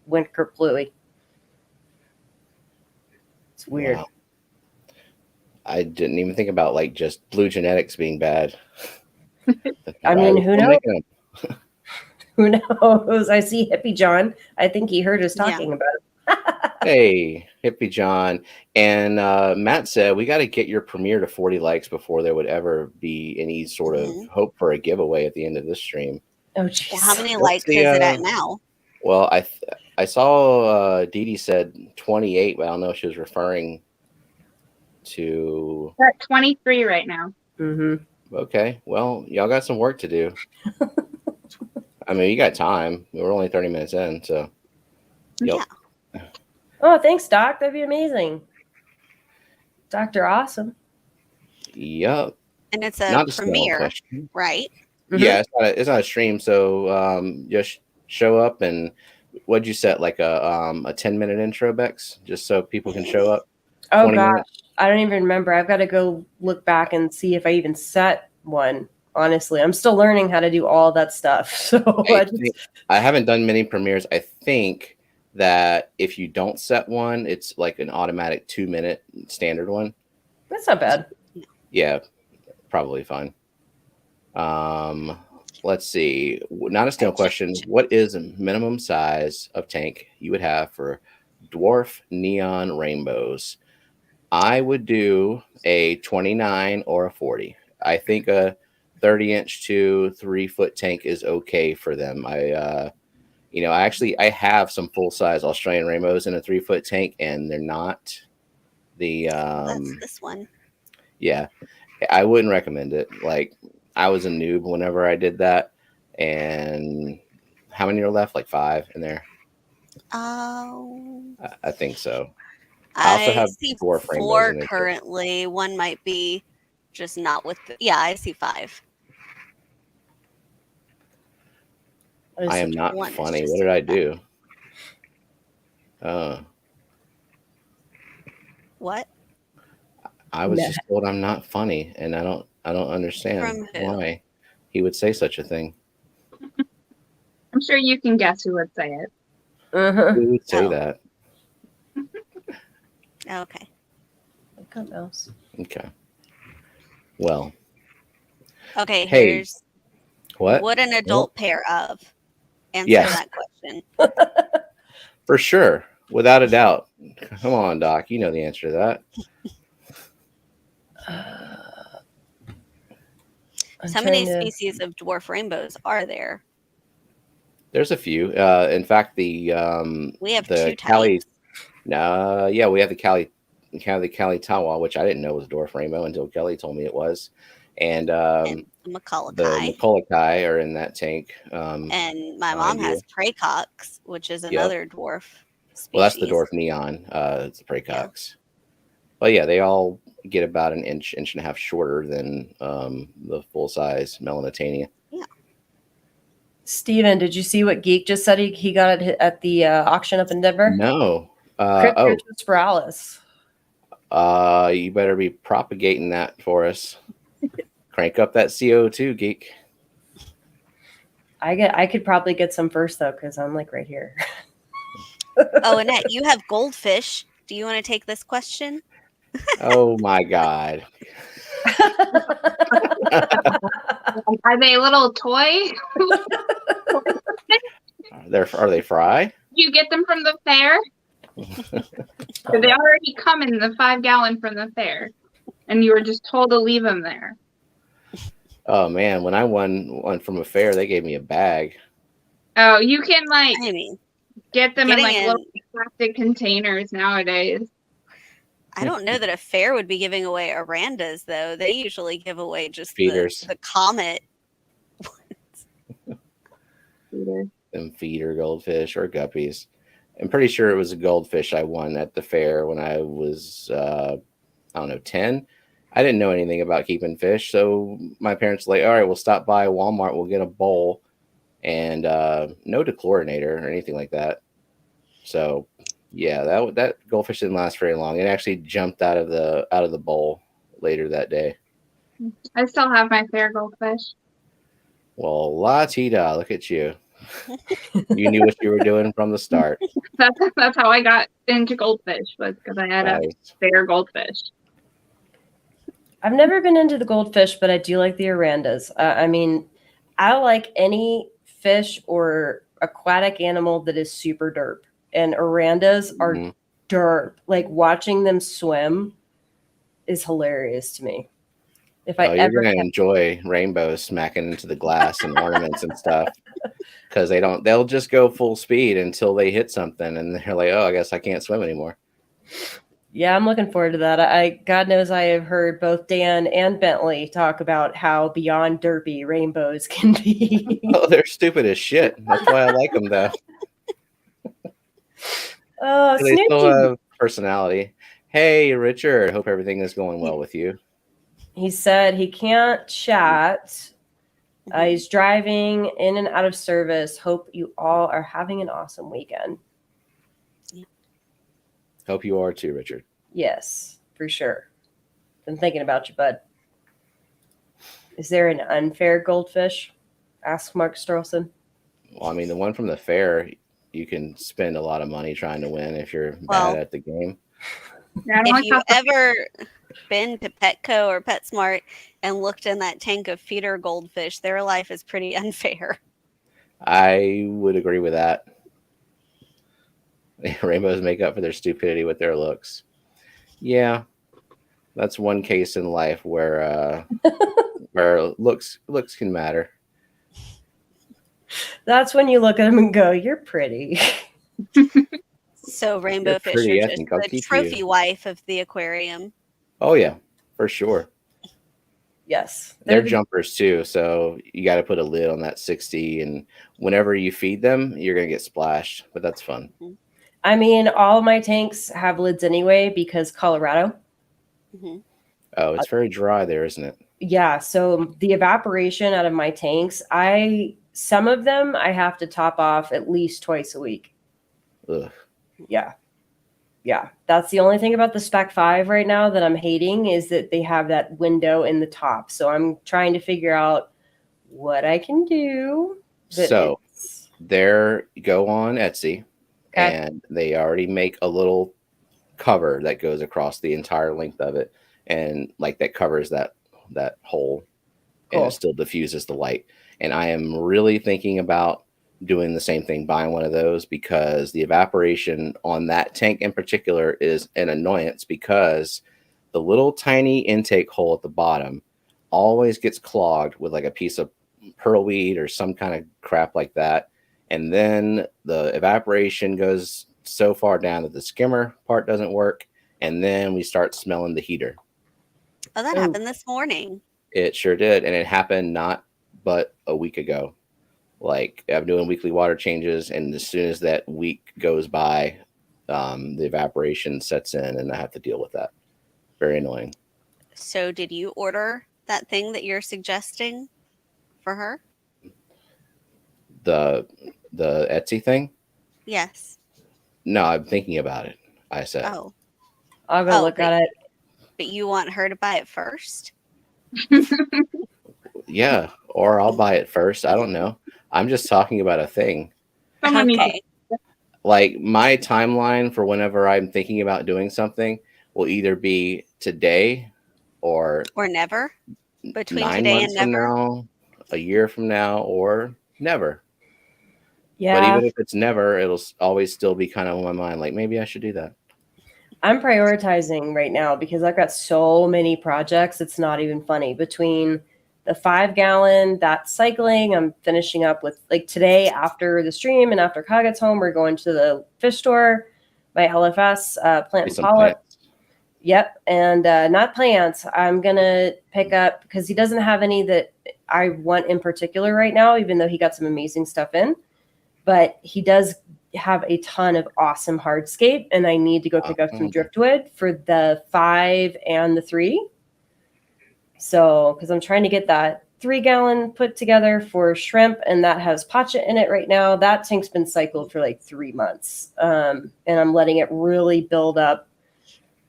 went kerplooey. It's weird. Wow. I didn't even think about like just blue genetics being bad. I mean, who knows? Who knows? I see Hippie John. I think he heard us talking about it. Hey, Hippie John. And Matt said, we got to get your premiere to 40 likes before there would ever be any sort of hope for a giveaway at the end of this stream. Oh, geez. Well, how many likes is it at now? Well, I saw Dee Dee said 28, but I don't know if she was referring to... We're at 23 right now. Mm-hmm. Okay, well, y'all got some work to do. I mean, you got time. We're only 30 minutes in, so... Yep. Yeah. Oh, thanks, Doc. That'd be amazing. Dr. Awesome. Yep. And it's a premiere, right? Mm-hmm. Yeah, it's not a stream, so just show up. And what'd you set, like a 10-minute intro, Bex, just so people can show up? Oh gosh, I don't even remember. I've got to go look back and see if I even set one honestly. I'm still learning how to do all that stuff. So I haven't done many premieres. I think that if you don't set one, it's like an automatic 2-minute standard one. that's not bad. Yeah, probably fine. Let's see. Not a Snail question. What is a minimum size of tank you would have for dwarf neon rainbows? I would do a 29 or a 40. I think a 30-inch to 3-foot tank is okay for them. I have some full-size Australian rainbows in a 3-foot tank, and they're not the That's this one. yeah. I wouldn't recommend it. Like, I was a noob whenever I did that. And how many are left? Like 5 in there? Oh, I think so. I also have see dwarf rainbows 4 in there too. currently. One might be just not with. Yeah, I see 5. I am not One is funny. just What did I bad. do? What? I was just told I'm not funny, and I don't understand From who? why he would say such a thing. I'm sure you can guess who would say it. Who would say Oh. that? Okay. Okay. Well, Okay, Hey, here's what? an adult pair of. Answer Yes. that question. For sure, without a doubt. Come on, Doc. You know the answer to that. So how many species of dwarf rainbows are there? There's a few. In fact, We have the 2 Cali. types. Yeah, we have the Cali Tawa, which I didn't know was a dwarf rainbow until Kelly told me it was, and And the Macaulay. Maculakai are in that tank. And my behind mom has you. Praecox, which is Yep. another dwarf species. Well, that's the dwarf neon. It's the Praecox. But yeah, they all get about an inch and a half shorter than the full size Melanitania. Yeah. Steven, did you see what Geek just said he got at the auction up in Denver? No. Cryptospiralis. You better be propagating that for us. Crank up that CO2, Geek. I could probably get some first though, because I'm like right here. Oh, Annette, you have goldfish. Do you want to take this question? Oh my God. Are they a little toy? Are they fry? Did you get them from the fair? Did they already come in the 5-gallon from the fair? And you were just told to leave them there. Oh man, when I won one from a fair, they gave me a bag. Oh, you can get them in little plastic containers nowadays. I don't know that a fair would be giving away Arandas, though. They usually give away just feeders. The comet. Them feeder goldfish or guppies. I'm pretty sure it was a goldfish I won at the fair when I was, 10. I didn't know anything about keeping fish. So my parents were like, all right, we'll stop by Walmart. We'll get a bowl and no dechlorinator or anything like that. So yeah, that goldfish didn't last very long. It actually jumped out of the bowl later that day. I still have my fair goldfish. Well, la-ti-da, look at you. You knew what you were doing from the start. That's how I got into goldfish, was because I had a fair goldfish. I've never been into the goldfish, but I do like the Arandas. I mean, I like any fish or aquatic animal that is super derp. And Arandas are derp. Like, watching them swim is hilarious to me. If I you're gonna enjoy rainbows smacking into the glass and ornaments and stuff, because they'll just go full speed until they hit something and they're like, oh, I guess I can't swim anymore. Yeah, I'm looking forward to that. God knows I have heard both Dan and Bentley talk about how beyond derpy rainbows can be. Oh, they're stupid as shit. That's why I like them, though. Oh, they still have personality. Hey, Richard. Hope everything is going well with you. He said he can't chat. He's driving in and out of service. Hope you all are having an awesome weekend. Hope you are too, Richard. Yes, for sure. Been thinking about you, bud. Is there an unfair goldfish? Asked Mark Strelson. Well, I mean, the one from the fair, you can spend a lot of money trying to win if you're Well, bad at the game. Yeah, I don't If like you've that. ever been to Petco or PetSmart and looked in that tank of feeder goldfish, their life is pretty unfair. I would agree with that. Rainbows make up for their stupidity with their looks. Yeah, that's one case in life where looks can matter. That's when you look at them and go, "You're pretty." So Rainbow You're Fish pretty, are I just think I'll the keep trophy you. wife of the aquarium. Oh yeah, for sure. Yes, They're the- jumpers too, so you got to put a lid on that 60, and whenever you feed them, you're gonna get splashed. But that's fun. I mean, all my tanks have lids anyway because Colorado. Mhm. Oh, it's very dry there, isn't it? Yeah, so the evaporation out of my tanks, some of them I have to top off at least twice a week. Ugh. Yeah. Yeah. That's the only thing about the Spec 5 right now that I'm hating is that they have that window in the top. So I'm trying to figure out what I can do. that So it's- there, go on Etsy, Okay. and they already make a little cover that goes across the entire length of it, and like that covers that hole, and Cool. it still diffuses the light. And I am really thinking about doing the same thing, buying one of those, because the evaporation on that tank in particular is an annoyance, because the little tiny intake hole at the bottom always gets clogged with like a piece of pearlweed or some kind of crap like that. And then the evaporation goes so far down that the skimmer part doesn't work. And then we start smelling the heater. Oh, that Ooh. happened this morning. It sure did. And it happened not but a week ago. Like, I'm doing weekly water changes, and as soon as that week goes by, the evaporation sets in, and I have to deal with that. Very annoying. So did you order that thing that you're suggesting for her? The Etsy thing? Yes. No, I'm thinking about it. I said. Oh, I'll go Oh, look but- at it. but you want her to buy it first? Yeah, or I'll buy it first. I don't know. I'm just talking about a thing. Someone needs Okay. Like, my timeline for whenever I'm thinking about doing something will either be today or Or never? Between 9 today and months from never? now, a year from now, or never. Yeah. But even if it's never, it'll always still be kind of on my mind. Like, maybe I should do that. I'm prioritizing right now because I've got so many projects. It's not even funny. Between the 5-gallon, that cycling, I'm finishing up with like today after the stream and after Ka gets home, we're going to the fish store, my LFS, plant Maybe and some polyp. plants. Yep. And not plants. I'm going to pick up because he doesn't have any that I want in particular right now, even though he got some amazing stuff in. But he does have a ton of awesome hardscape, and I need to go pick up some driftwood for the 5 and the 3. So, because I'm trying to get that 3-gallon put together for shrimp, and that has pacha in it right now. That tank's been cycled for like 3 months, and I'm letting it really build up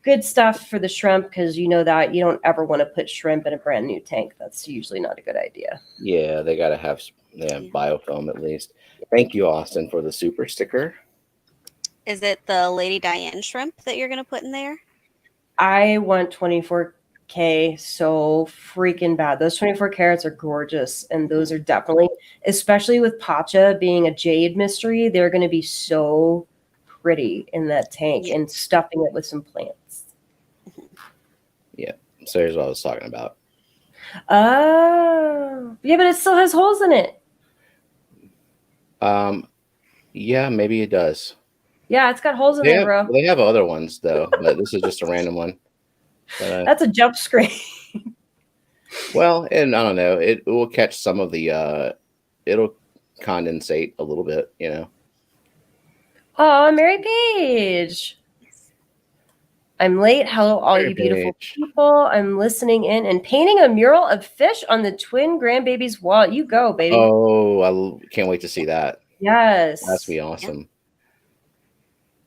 good stuff for the shrimp, because you know that you don't ever want to put shrimp in a brand new tank. That's usually not a good idea. Yeah, they got to have biofilm at least. Thank you, Austin, for the super sticker. Is it the Lady Diane shrimp that you're going to put in there? I want 24K so freaking bad. Those 24 carats are gorgeous, and those are definitely, especially with pacha being a jade mystery, they're going to be so pretty in that tank, Yeah. and stuffing it with some plants. So here's what I was talking about. Oh, yeah, but it still has holes in it. Yeah, maybe it does. Yeah, it's got holes in They there, have, bro. they have other ones though, but this is just a random one. But, That's a jump screen. well, and I don't know, it will catch some of the. It'll condensate a little bit, you know. Oh, Mary Page. I'm late. Hello, all Mary you beautiful Page. people. I'm listening in and painting a mural of fish on the twin grandbaby's wall. You go, baby. Oh, I can't wait to see that. Yes. That's be awesome.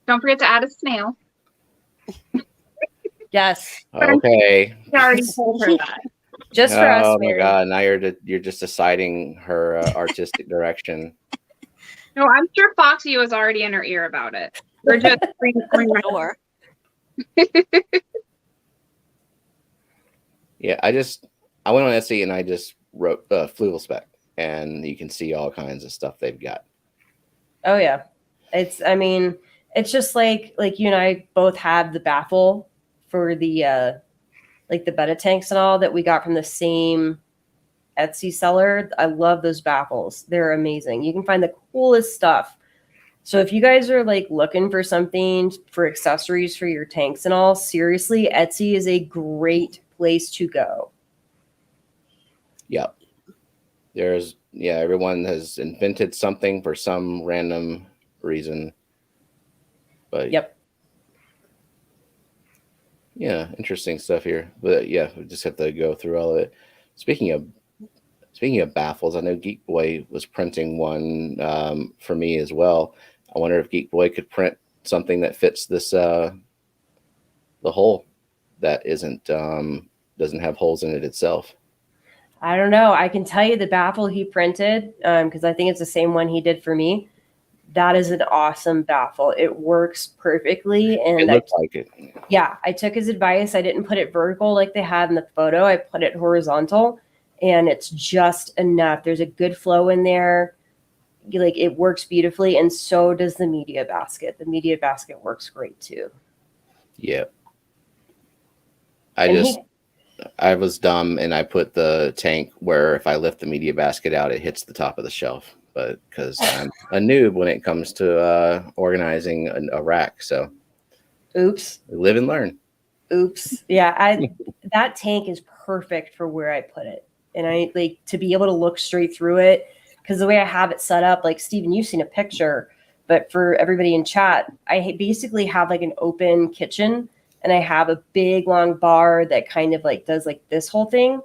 Don't forget to add a snail. Yes. Okay. I already told her that. Just for us, Oh my Mary. god! Now you're just deciding her artistic direction. No, I'm sure Foxy was already in her ear about it. We're just Sure. Yeah, I went on Etsy and I just wrote Flugel spec, and you can see all kinds of stuff they've got. Oh yeah, it's just like you and I both have the baffle for the like the betta tanks and all that we got from the same Etsy seller. I love those baffles. They're amazing. You can find the coolest stuff. So if you guys are like looking for something for accessories for your tanks and all, seriously, Etsy is a great place to go. Yep. Everyone has invented something for some random reason. But yep. Yeah, interesting stuff here. But yeah, we just have to go through all of it. Speaking of baffles, I know Geek Boy was printing one for me as well. I wonder if Geek Boy could print something that fits this the hole that doesn't have holes in it itself. I don't know. I can tell you the baffle he printed because I think it's the same one he did for me. That is an awesome baffle. It works perfectly. And it looks like it. Yeah, I took his advice. I didn't put it vertical like they had in the photo. I put it horizontal, and it's just enough. There's a good flow in there. Like, it works beautifully, and so does the media basket. The media basket works great too. Yep. I was dumb and I put the tank where if I lift the media basket out, it hits the top of the shelf. But because I'm a noob when it comes to organizing a rack, so oops, live and learn. Oops, yeah, that tank is perfect for where I put it, and I like to be able to look straight through it because the way I have it set up, like Steven, you've seen a picture, but for everybody in chat, I basically have like an open kitchen, and I have a big long bar that kind of like does like this whole thing.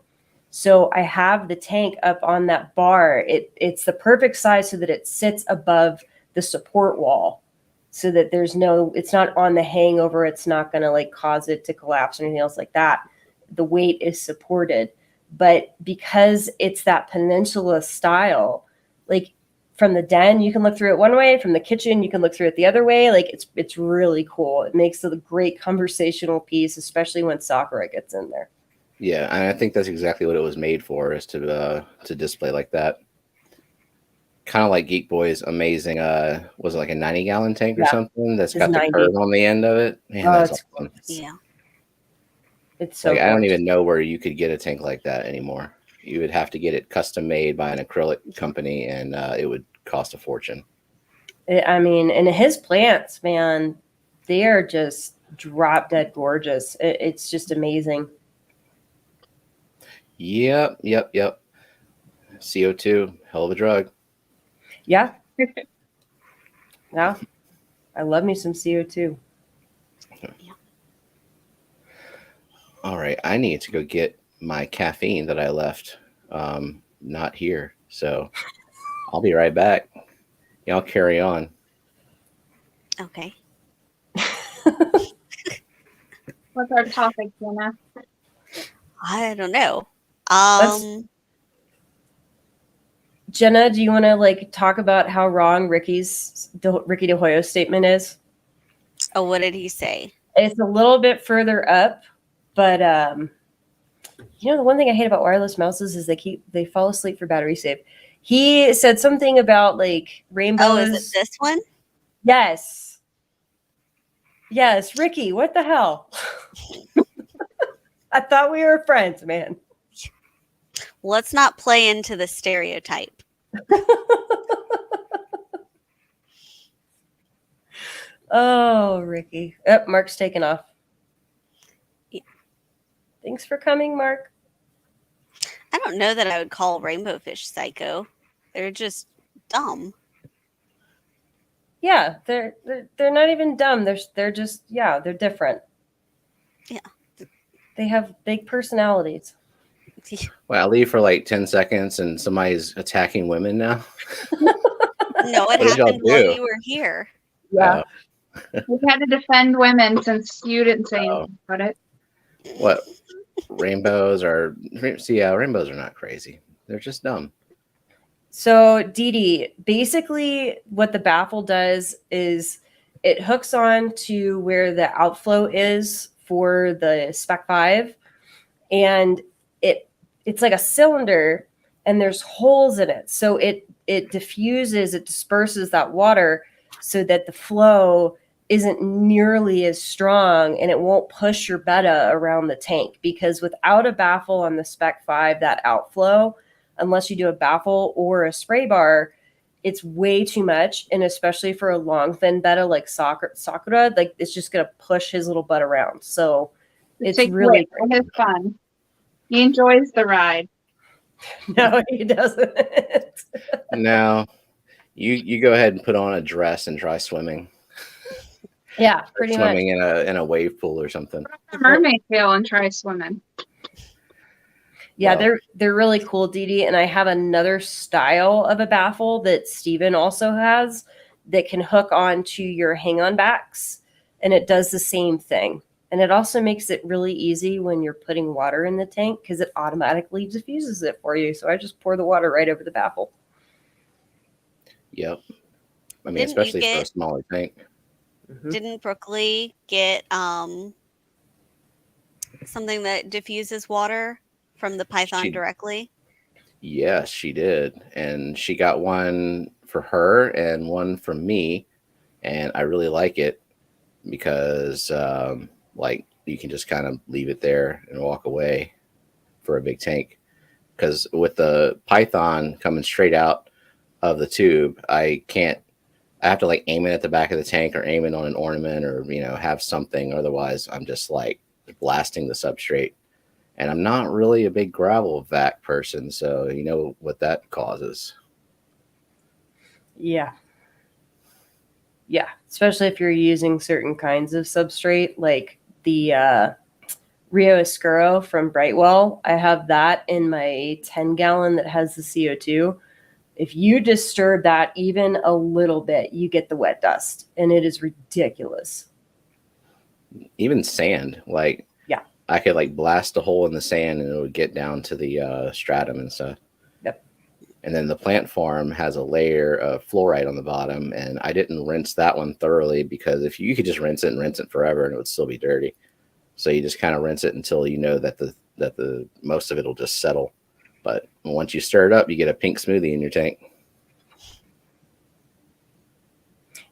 So I have the tank up on that bar. It's the perfect size so that it sits above the support wall so that it's not on the hangover. It's not going to like cause it to collapse or anything else like that. The weight is supported. But because it's that peninsula style, like from the den, you can look through it one way. From the kitchen, you can look through it the other way. Like it's really cool. It makes it a great conversational piece, especially when Sakura gets in there. Yeah, and I think that's exactly what it was made for, is to display like that. Kind of like Geek Boy's amazing, was it like a 90-gallon tank or something that's got the curve on the end of it? Man, that's awesome. Yeah. It's so like, I don't even know where you could get a tank like that anymore. You would have to get it custom made by an acrylic company, and it would cost a fortune. I mean, and his plants, man, they are just drop dead gorgeous. It's just amazing. Yep. CO2, hell of a drug. Yeah. Yeah. I love me some CO2. Yeah. All right. I need to go get my caffeine that I left not here. So I'll be right back. Y'all carry on. Okay. What's our topic, Jenna? I don't know. Jenna, do you want to like talk about how wrong Ricky De Hoyo's statement is? Oh, what did he say? It's a little bit further up, but the one thing I hate about wireless mouses is they fall asleep for battery save. He said something about like rainbows. Oh, is it this one? Yes, Ricky, what the hell? I thought we were friends, man. Let's not play into the stereotype. Oh, Ricky. Mark's taken off. Yeah. Thanks for coming, Mark. I don't know that I would call rainbow fish psycho. They're just dumb. Yeah, they're not even dumb. They're just they're different. Yeah. They have big personalities. Well, I leave for like 10 seconds and somebody's attacking women now. No, it happened while you were here. Yeah. We had to defend women since you didn't say anything about it. What? rainbows are rainbows are not crazy. They're just dumb. So Dee Dee, basically what the baffle does is it hooks on to where the outflow is for the Spec 5, and it's like a cylinder, and there's holes in it. So it diffuses, it disperses that water so that the flow isn't nearly as strong, and it won't push your betta around the tank, because without a baffle on the Spec 5, that outflow, unless you do a baffle or a spray bar, it's way too much. And especially for a long, thin betta like Sakura, like it's just going to push his little butt around. So it's really great. It is fun. He enjoys the ride. No, he doesn't. No, you go ahead and put on a dress and try swimming. Yeah, pretty much. Swimming in a wave pool or something. Put on a mermaid tail and try swimming. Yeah, Well, they're really cool, Dee Dee. And I have another style of a baffle that Steven also has that can hook onto your hang-on backs, and it does the same thing. And it also makes it really easy when you're putting water in the tank, because it automatically diffuses it for you. So I just pour the water right over the baffle. Yep. I mean, Didn't especially you for a get- smaller tank. Didn't Brooklyn get something that diffuses water from the Python She- directly? Yes, she did. And she got one for her and one for me. And I really like it because, like, you can just kind of leave it there and walk away for a big tank. Because with the Python coming straight out of the tube, I have to like aim it at the back of the tank or aim it on an ornament or, have something. Otherwise, I'm just like blasting the substrate. And I'm not really a big gravel vac person, so you know what that causes. Yeah. Yeah, especially if you're using certain kinds of substrate, like the Rio Oscuro from Brightwell. I have that in my 10-gallon that has the CO2. If you disturb that even a little bit, you get the wet dust, and it is ridiculous. Even sand, like, yeah, I could like blast a hole in the sand and it would get down to the stratum and stuff. Yep. And then the plant farm has a layer of fluoride on the bottom, and I didn't rinse that one thoroughly because if you could just rinse it forever and it would still be dirty. So you just kind of rinse it until you know that the most of it will just settle. But once you stir it up, you get a pink smoothie in your tank.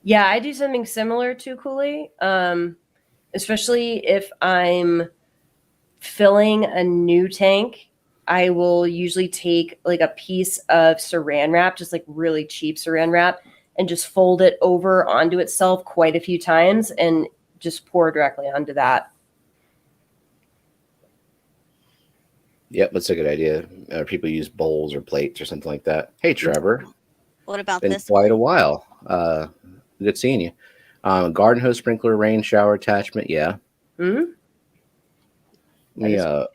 Yeah, I do something similar to Cooley, especially if I'm filling a new tank. I will usually take like a piece of saran wrap, just like really cheap saran wrap, and just fold it over onto itself quite a few times and just pour directly onto that. Yep, that's a good idea. People use bowls or plates or something like that. Hey, Trevor. What about Been this quite one? a while. Good seeing you. Garden hose sprinkler, rain shower attachment. Yeah. Mm-hmm. Let me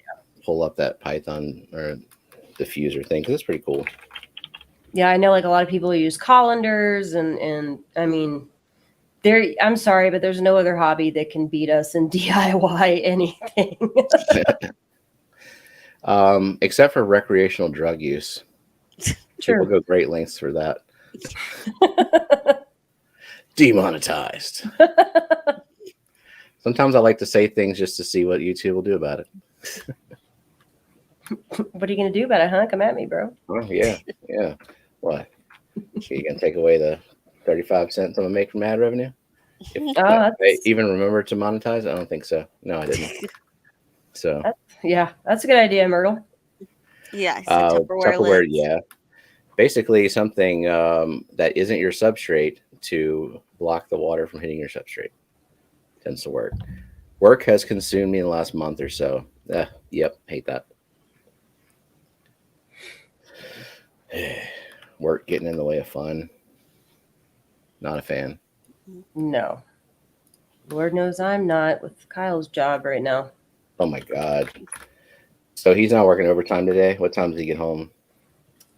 pull up that Python or diffuser thing because it's pretty cool. Yeah, I know like a lot of people use colanders and I mean, I'm sorry, but there's no other hobby that can beat us in DIY anything. Except for recreational drug use. People go great lengths for that. Demonetized. Sometimes I like to say things just to see what YouTube will do about it. What are you going to do about it, huh? Come at me, bro. Oh, yeah. What? You going to take away the 35 cents I'm going to make from ad revenue? I even remember to monetize? I don't think so. No, I didn't. So that's a good idea, Myrtle. Yeah, Tupperware lids. Yeah. Basically something that isn't your substrate to block the water from hitting your substrate. Tends to work. Work has consumed me in the last month or so. Yep, hate that. Work getting in the way of fun. Not a fan. No. Lord knows I'm not with Kyle's job right now. Oh my God. So he's not working overtime today? What time does he get home?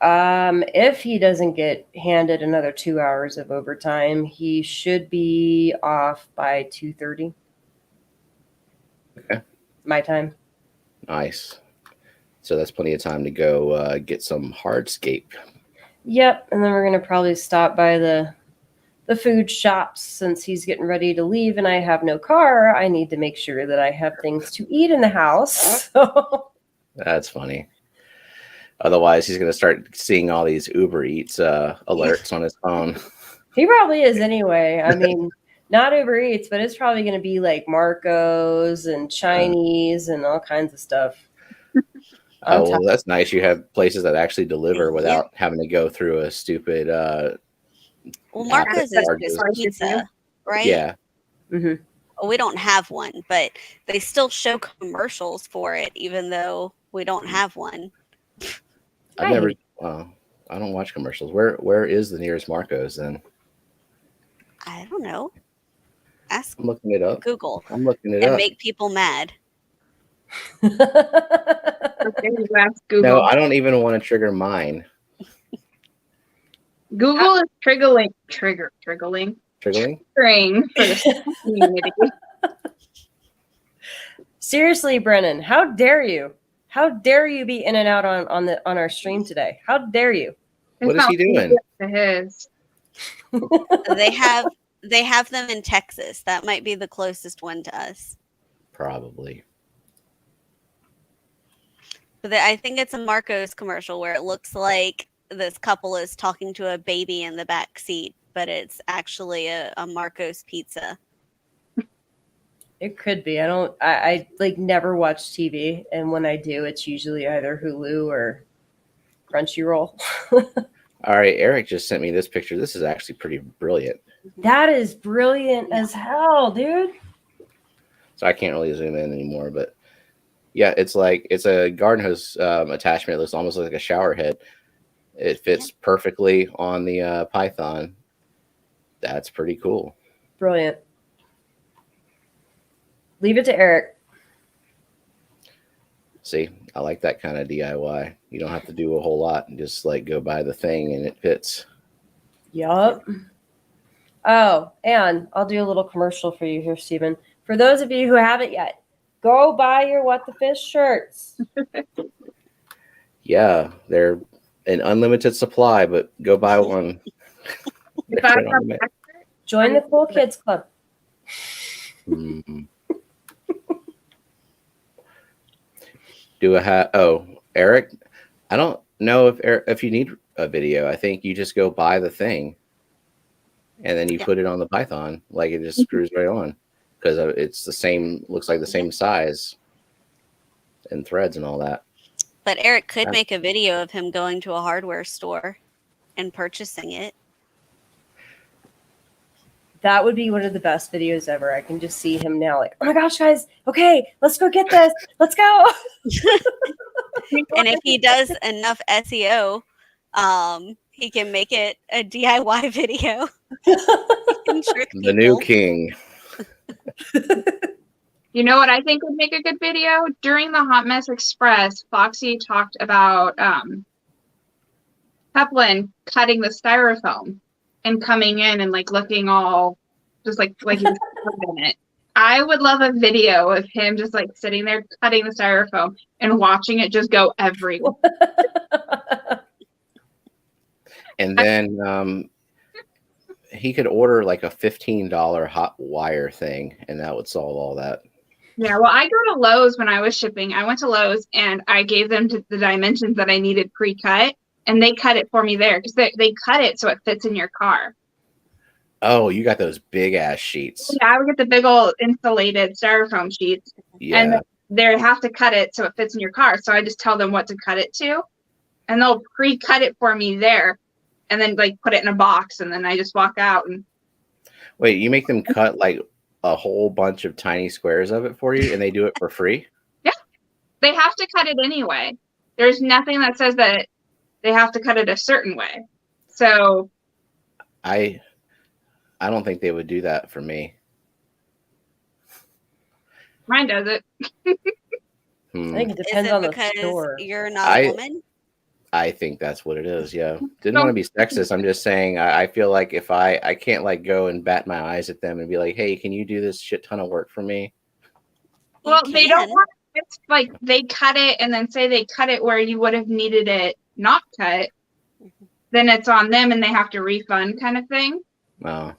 If he doesn't get handed another 2 hours of overtime, he should be off by 2:30. Okay. My time. Nice. So that's plenty of time to go get some hardscape. Yep, and then we're gonna probably stop by the food shops since he's getting ready to leave and I have no car. I need to make sure that I have things to eat in the house. So. That's funny. Otherwise, he's going to start seeing all these Uber Eats alerts on his phone. He probably is anyway. I mean, not Uber Eats, but it's probably going to be like Marco's and Chinese and all kinds of stuff. Oh, well, that's nice. You have places that actually deliver without having to go through a stupid. Well, Marco's is pizza, right? Yeah. Mm-hmm. Well, we don't have one, but they still show commercials for it, even though we don't have one. I've never. I don't watch commercials. Where is the nearest Marco's then? I don't know. Ask. I'm looking it up. Google. I'm looking it and up. make people mad. No, I don't even want to trigger mine. Google is triggering Triggering? for the community. Seriously, Brennan, how dare you? How dare you be in and out on our stream today? How dare you? What is he doing? They have them in Texas. That might be the closest one to us. Probably. But I think it's a Marco's commercial where it looks like this couple is talking to a baby in the back seat, but it's actually a Marco's pizza. It could be. I like never watch TV, and when I do, it's usually either Hulu or Crunchyroll. All right, Eric just sent me this picture. This is actually pretty brilliant. That is brilliant as hell, dude. So I can't really zoom in anymore, but yeah, it's a garden hose attachment. It looks almost like a shower head. It fits perfectly on the Python. That's pretty cool. Brilliant. Leave it to Eric. See, I like that kind of DIY. You don't have to do a whole lot and just like go buy the thing and it fits. Yup. Oh, and I'll do a little commercial for you here, Stephen. For those of you who haven't yet, go buy your What the Fish shirts. Yeah, they're an unlimited supply, but go buy one. Join the Cool Kids Club. Mm-hmm. Eric, I don't know if you need a video. I think you just go buy the thing and then you put it on the Python. Like it just screws right on because it's the same, looks like the same size and threads and all that. But Eric could make a video of him going to a hardware store and purchasing it. That would be one of the best videos ever. I can just see him now like, oh my gosh, guys, okay, let's go get this. Let's go. And if he does enough SEO, he can make it a DIY video. The new king. You know what I think would make a good video? During the Hot Mess Express, Foxy talked about Peplin cutting the styrofoam and coming in and like looking all just like he was in it. I would love a video of him just like sitting there cutting the styrofoam and watching it just go everywhere. And then he could order like a $15 hot wire thing and that would solve all that. Yeah, well, I go to Lowe's when I was shipping. I went to Lowe's and I gave them the dimensions that I needed pre-cut. And they cut it for me there because they cut it so it fits in your car. Oh, you got those big ass sheets. Yeah, I would get the big old insulated styrofoam sheets. Yeah. And they have to cut it so it fits in your car. So I just tell them what to cut it to. And they'll pre-cut it for me there. And then like put it in a box. And then I just walk out. And wait, you make them cut like a whole bunch of tiny squares of it for you and they do it for free? Yeah. They have to cut it anyway. There's nothing that says that they have to cut it a certain way. So I don't think they would do that for me. Mine does it. I think it depends on the store. You're not a woman? I think that's what it is, yeah. Didn't want to be sexist. I'm just saying I feel like if I can't like go and bat my eyes at them and be like, hey, can you do this shit ton of work for me? Well, they don't want it's like they cut it and then say they cut it where you would have needed it not cut, then it's on them and they have to refund kind of thing. Oh,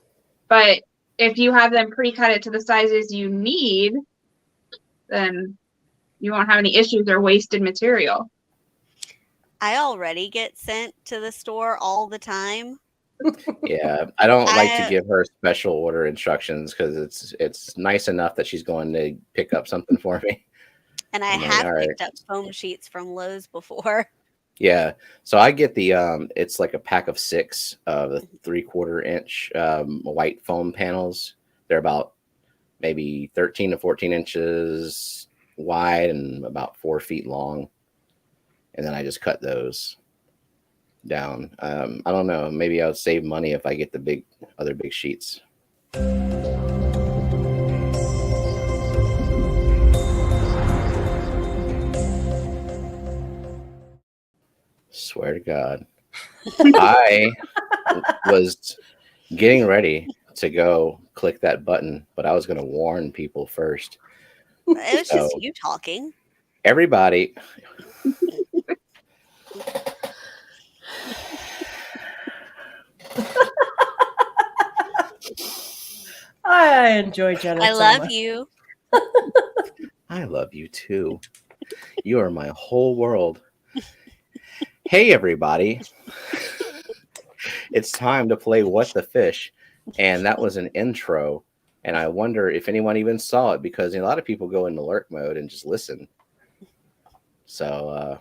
But if you have them pre-cut it to the sizes you need, then you won't have any issues or wasted material. I already get sent to the store all the time. yeah. I don't like to I- give her special order instructions because it's nice enough that she's going to pick up something for me. And I I'm like, have all right. picked up foam sheets from Lowe's before. Yeah. So I get the it's like a pack of 6 of the 3/4 inch white foam panels. They're about maybe 13 to 14 inches wide and about 4 feet long. And then I just cut those down. I don't know. Maybe I'll save money if I get the other big sheets. Swear to God. I was getting ready to go click that button, but I was going to warn people first. It was So- just you talking. Everybody, I enjoy Jenna. I so love much. you. I love you too. You are my whole world. Hey, everybody. It's time to play What the Fish. And that was an intro. And I wonder if anyone even saw it because a lot of people go into lurk mode and just listen. So,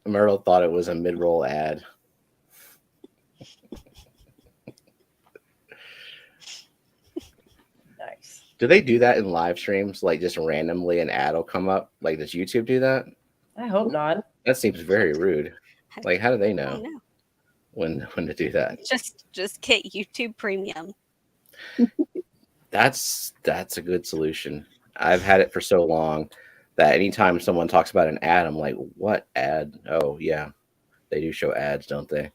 Myrtle thought it was a mid-roll ad. Nice. Do they do that in live streams? Like just randomly an ad will come up? Like does YouTube do that? I hope not. That seems very rude. Like how do they I know don't know. when to do that? Just get YouTube Premium. That's a good solution. I've had it for so long that anytime someone talks about an ad, I'm like, what ad? Oh yeah. They do show ads, don't they?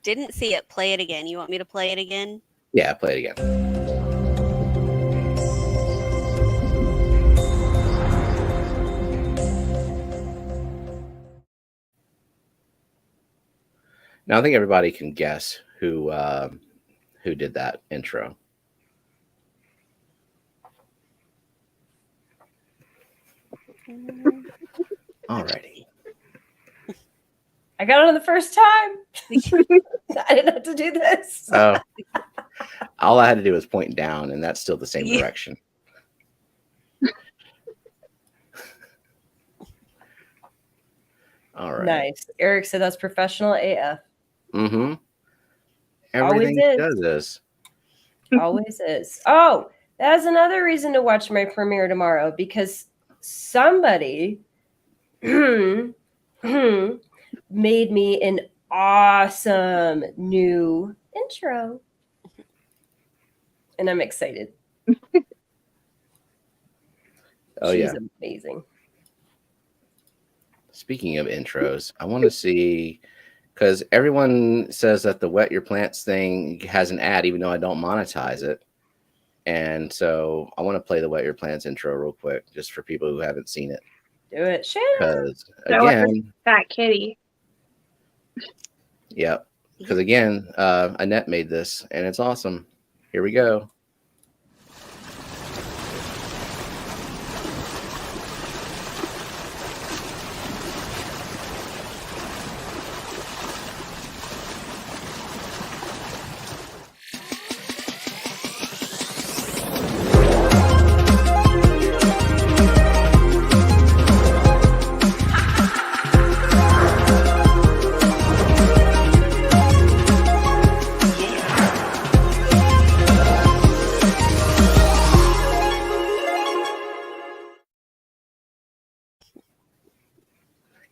Didn't see it. Play it again. You want me to play it again? Yeah, play it again. Now I think everybody can guess who did that intro. Alrighty. I got it on the first time. I didn't have to do this. Oh, all I had to do was point down, and that's still the same Yeah. direction. All right. Nice. Eric said that's professional AF. Mm-hmm. Always Everything is. does this. Always is. Oh, that's another reason to watch my premiere tomorrow because somebody made me an awesome new intro. And I'm excited. Oh She's yeah. amazing. Speaking of intros, I want to see because everyone says that the Wet Your Plants thing has an ad, even though I don't monetize it. And so I want to play the Wet Your Plants intro real quick, just for people who haven't seen it. Do it. Shannon. Because So again, That kitty. yeah, because again, Annette made this, and it's awesome. Here we go.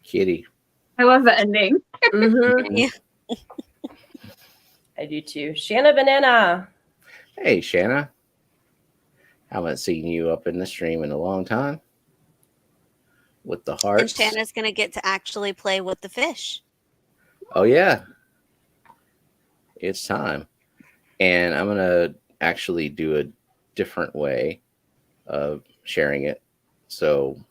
Kitty. I love the ending. Mhm. Yeah. I do too. Shanna Banana. Hey, Shanna. Haven't seen you up in the stream in a long time. With the And hearts. Shanna's going to get to actually play with the fish. Oh, yeah. It's time. And I'm going to actually do a different way of sharing it. So I'm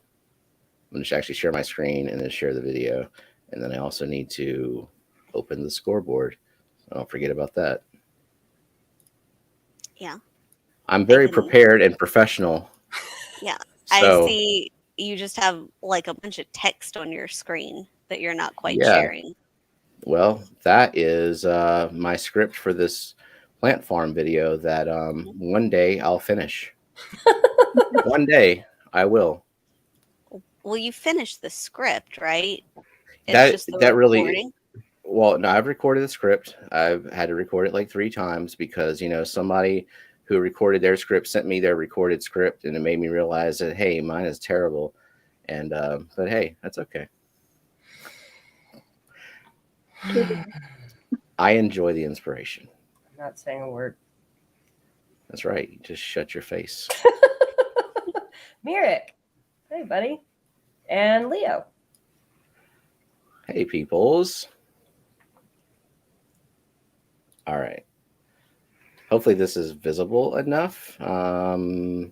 going to actually share my screen and then share the video. And then I also need to open the scoreboard. Don't forget about that. Yeah. I'm very can- prepared and professional. Yeah. So, I see you just have like a bunch of text on your screen that you're not quite Yeah. sharing. well, that is my script for this plant farm video that one day I'll finish. One day I will. Well, you finished the script, right? It's That just the that really recording. well, no, I've recorded the script. I've had to record it like 3 times because, somebody who recorded their script sent me their recorded script, and it made me realize that, hey, mine is terrible. And but hey, that's okay. I enjoy the inspiration. I'm not saying a word. That's right. You just shut your face. Mirek. Hey, buddy. And Leo. Hey, peoples. All right. Hopefully this is visible enough. Maybe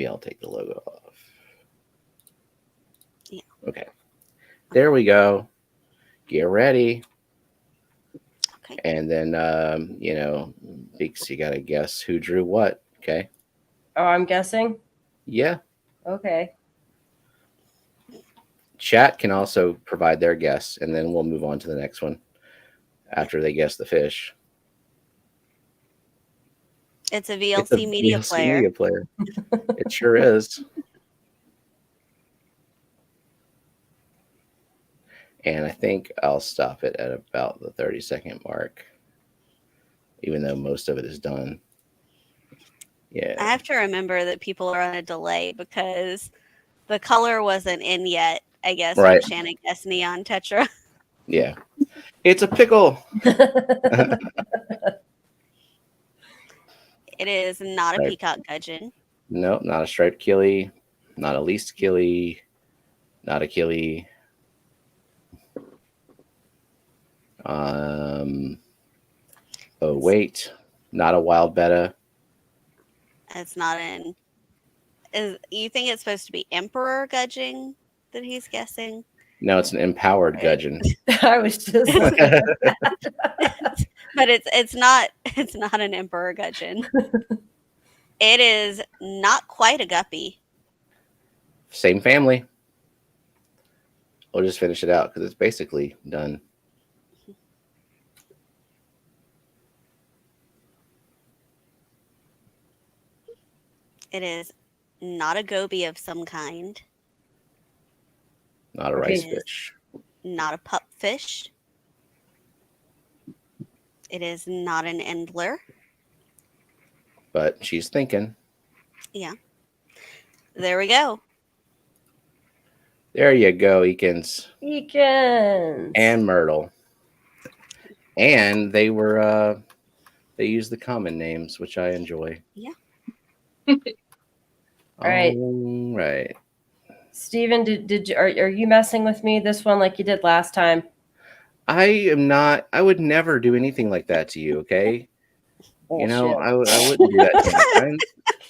I'll take the logo off. Yeah. Okay. There we go. Get ready. Okay. And then, Beaks, you got to guess who drew what. Okay. Oh, I'm guessing? Yeah. Okay. Chat can also provide their guess, and then we'll move on to the next one after they guess the fish. It's a VLC media VLC player. media player. It sure is. And I think I'll stop it at about the 30-second mark, even though most of it is done. Yeah. I have to remember that people are on a delay because the color wasn't in yet, I guess, Right. when Shannon guessed Neon Tetra. Yeah. It's a pickle. It is not a Right. peacock gudgeon. Nope, not a striped killie, not a least killie, not a killie. Oh wait, not a wild betta. It's not in. You think it's supposed to be Emperor gudgeon that he's guessing? No, it's an empowered gudgeon. I was just But it's not an Emperor gudgeon. It is not quite a guppy. Same family. We'll just finish it out because it's basically done. It is not a goby of some kind. Not a Okay. rice fish. Not a pup fish. It is not an endler. But she's thinking. Yeah. There we go. There you go, Eakins. Eakins. And Myrtle. And they were they used the common names, which I enjoy. Yeah. All right. All right. Steven, are you messing with me this one like you did last time? I am not. I would never do anything like that to you, okay? Bullshit. I wouldn't do that to my friends.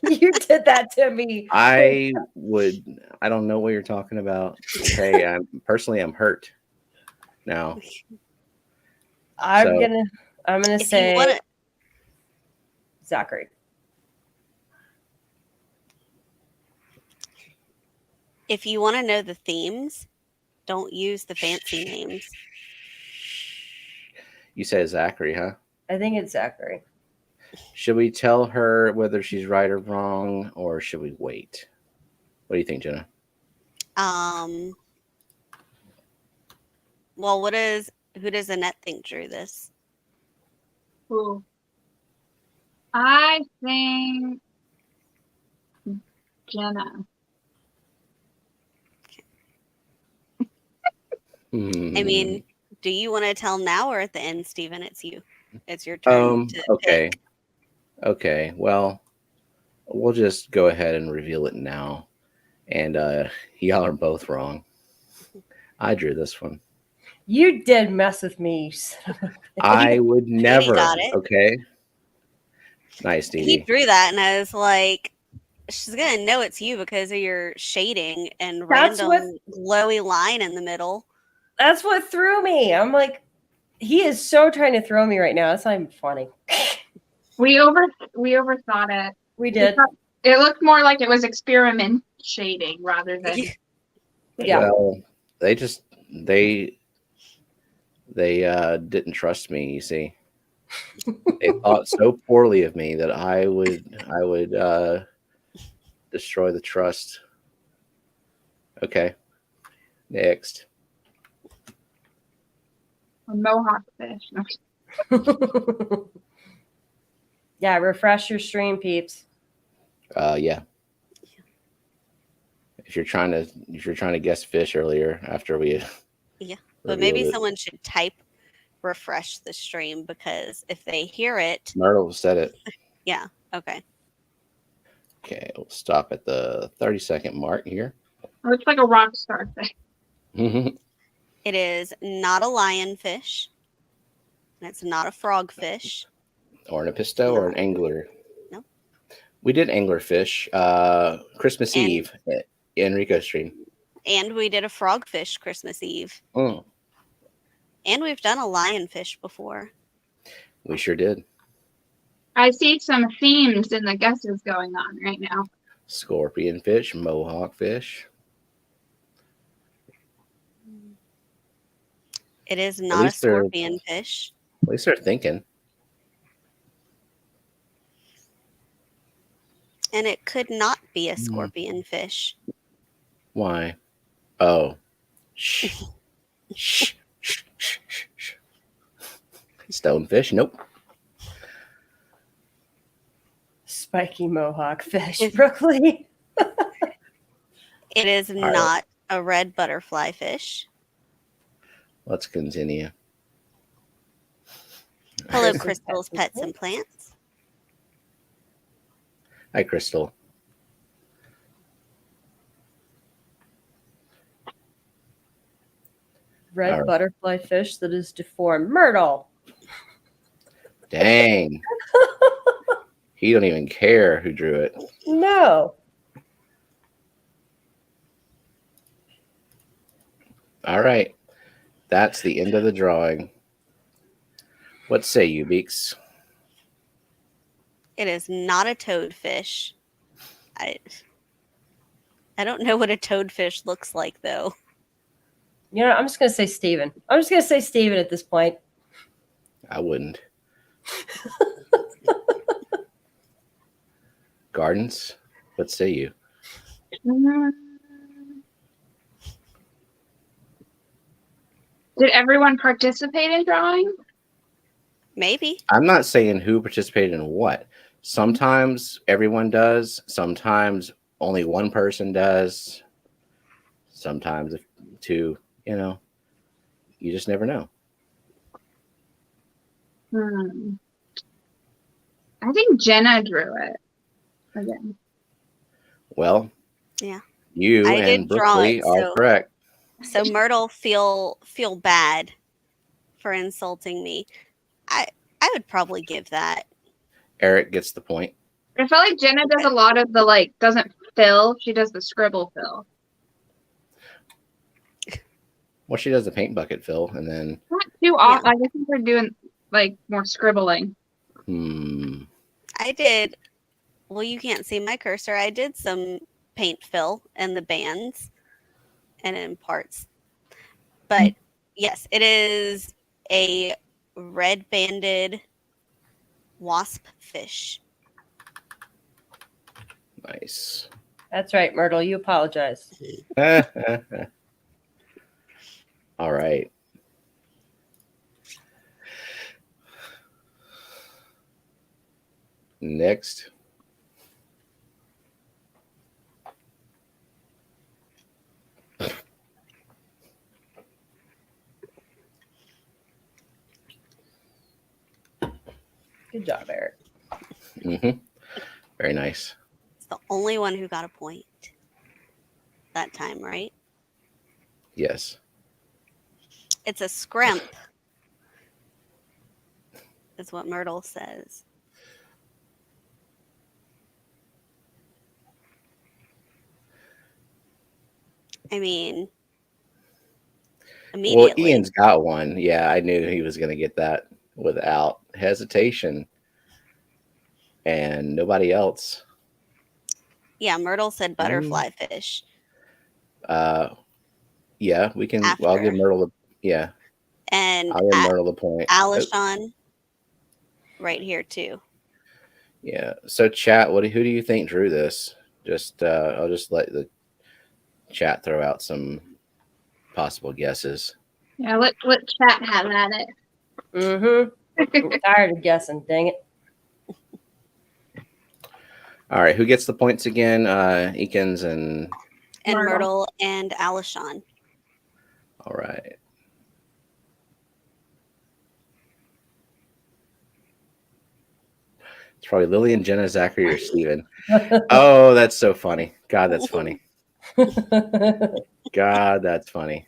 You did that to me. I don't know what you're talking about. Okay, I'm hurt now. I'm gonna If you say wanna- Zachary. If you want to know the themes, don't use the fancy names. You said Zachary, huh? I think it's Zachary. Should we tell her whether she's right or wrong, or should we wait? What do you think, Jenna? Well, who does Annette think drew this? Ooh. I think Jenna. I mean, do you want to tell now or at the end, Stephen? It's you. It's your turn. Okay. Okay. Well, we'll just go ahead and reveal it now. And y'all are both wrong. I drew this one. You did mess with me. I would never. got it. Okay. Nice, He Stevie. drew that, and I was like, she's gonna know it's you because of your shading and That's random what- glowy line in the middle. That's what threw me. I'm like, he is so trying to throw me right now. That's not even funny. We overthought it. We did. It looked more like it was experiment shading rather than. Yeah. Well, they didn't trust me. You see, they thought so poorly of me that I would destroy the trust. Okay, next. A mohawk fish. No. Yeah, refresh your stream, peeps. Yeah. If you're trying to guess fish earlier after we Yeah, but maybe someone should type refresh the stream because if they hear it, Myrtle said it. yeah, okay. Okay, we'll stop at the 30-second mark here. Looks like a rock star fish. It is not a lionfish, and it's not a frogfish. Or an episto or an angler. No. We did anglerfish Christmas And- Eve in Rico's stream. And we did a frogfish Christmas Eve. Mm, And we've done a lionfish before. we sure did. I see some themes in the guesses going on right now. Scorpion fish, mohawk fish. It is not a least they're- scorpion fish. At least they're thinking. And it could not be a scorpion fish. Why? Oh. Shh. Shh. Shh. Shh. Shh. Shh. Stonefish? Nope. Spiky mohawk fish, Brooklyn. It is right. not a red butterfly fish. Let's continue. Hello, Crystal's Pets and Plants. Hi, Crystal. Red All right. butterfly fish that is deformed. Myrtle. Dang. He don't even care who drew it. No. All right. That's the end of the drawing. What say you, Beaks? It is not a toadfish. I don't know what a toadfish looks like, though. You know, I'm just going to say Steven. I'm just going to say Steven at this point. I wouldn't. Gardens? What say you? Did everyone participate in drawing? Maybe. I'm not saying who participated in what. Sometimes everyone does. Sometimes only one person does. Sometimes two, you just never know. I think Jenna drew it again. Well, Yeah. you I and did draw Brookley it, are so- correct. So Myrtle feel bad for insulting me. I would probably give that. Eric gets the point. I feel like Jenna does a lot of the doesn't fill. She does the scribble fill. Well, she does the paint bucket fill, and then Not too often. I think we're doing more scribbling. I did. Well, you can't see my cursor. I did some paint fill in the bands and in parts. But yes, it is a red banded wasp fish. nice. That's right, Myrtle. You apologize. All right. Next. Good job, Eric. Very nice. It's the only one who got a point that time, right? Yes. It's a scrimp, is what Myrtle says. I mean, Well, immediately. Ian's got one. Yeah, I knew he was going to get that without hesitation. And nobody else. Yeah, Myrtle said Mm. butterfly fish. Yeah, we can. After. Well, I'll give Myrtle the. Yeah, And I'll give Myrtle the point. Oh, Alishon right here too. yeah. So, chat. Who do you think drew this? I'll just let the chat throw out some possible guesses. Yeah, let chat have at it. I'm tired of guessing. Dang it. All right, who gets the points again? Eakins and Myrtle and Alishon. all right. It's probably Lily and Jenna, Zachary, or Steven. Oh, that's so funny. God, that's funny. God, that's funny.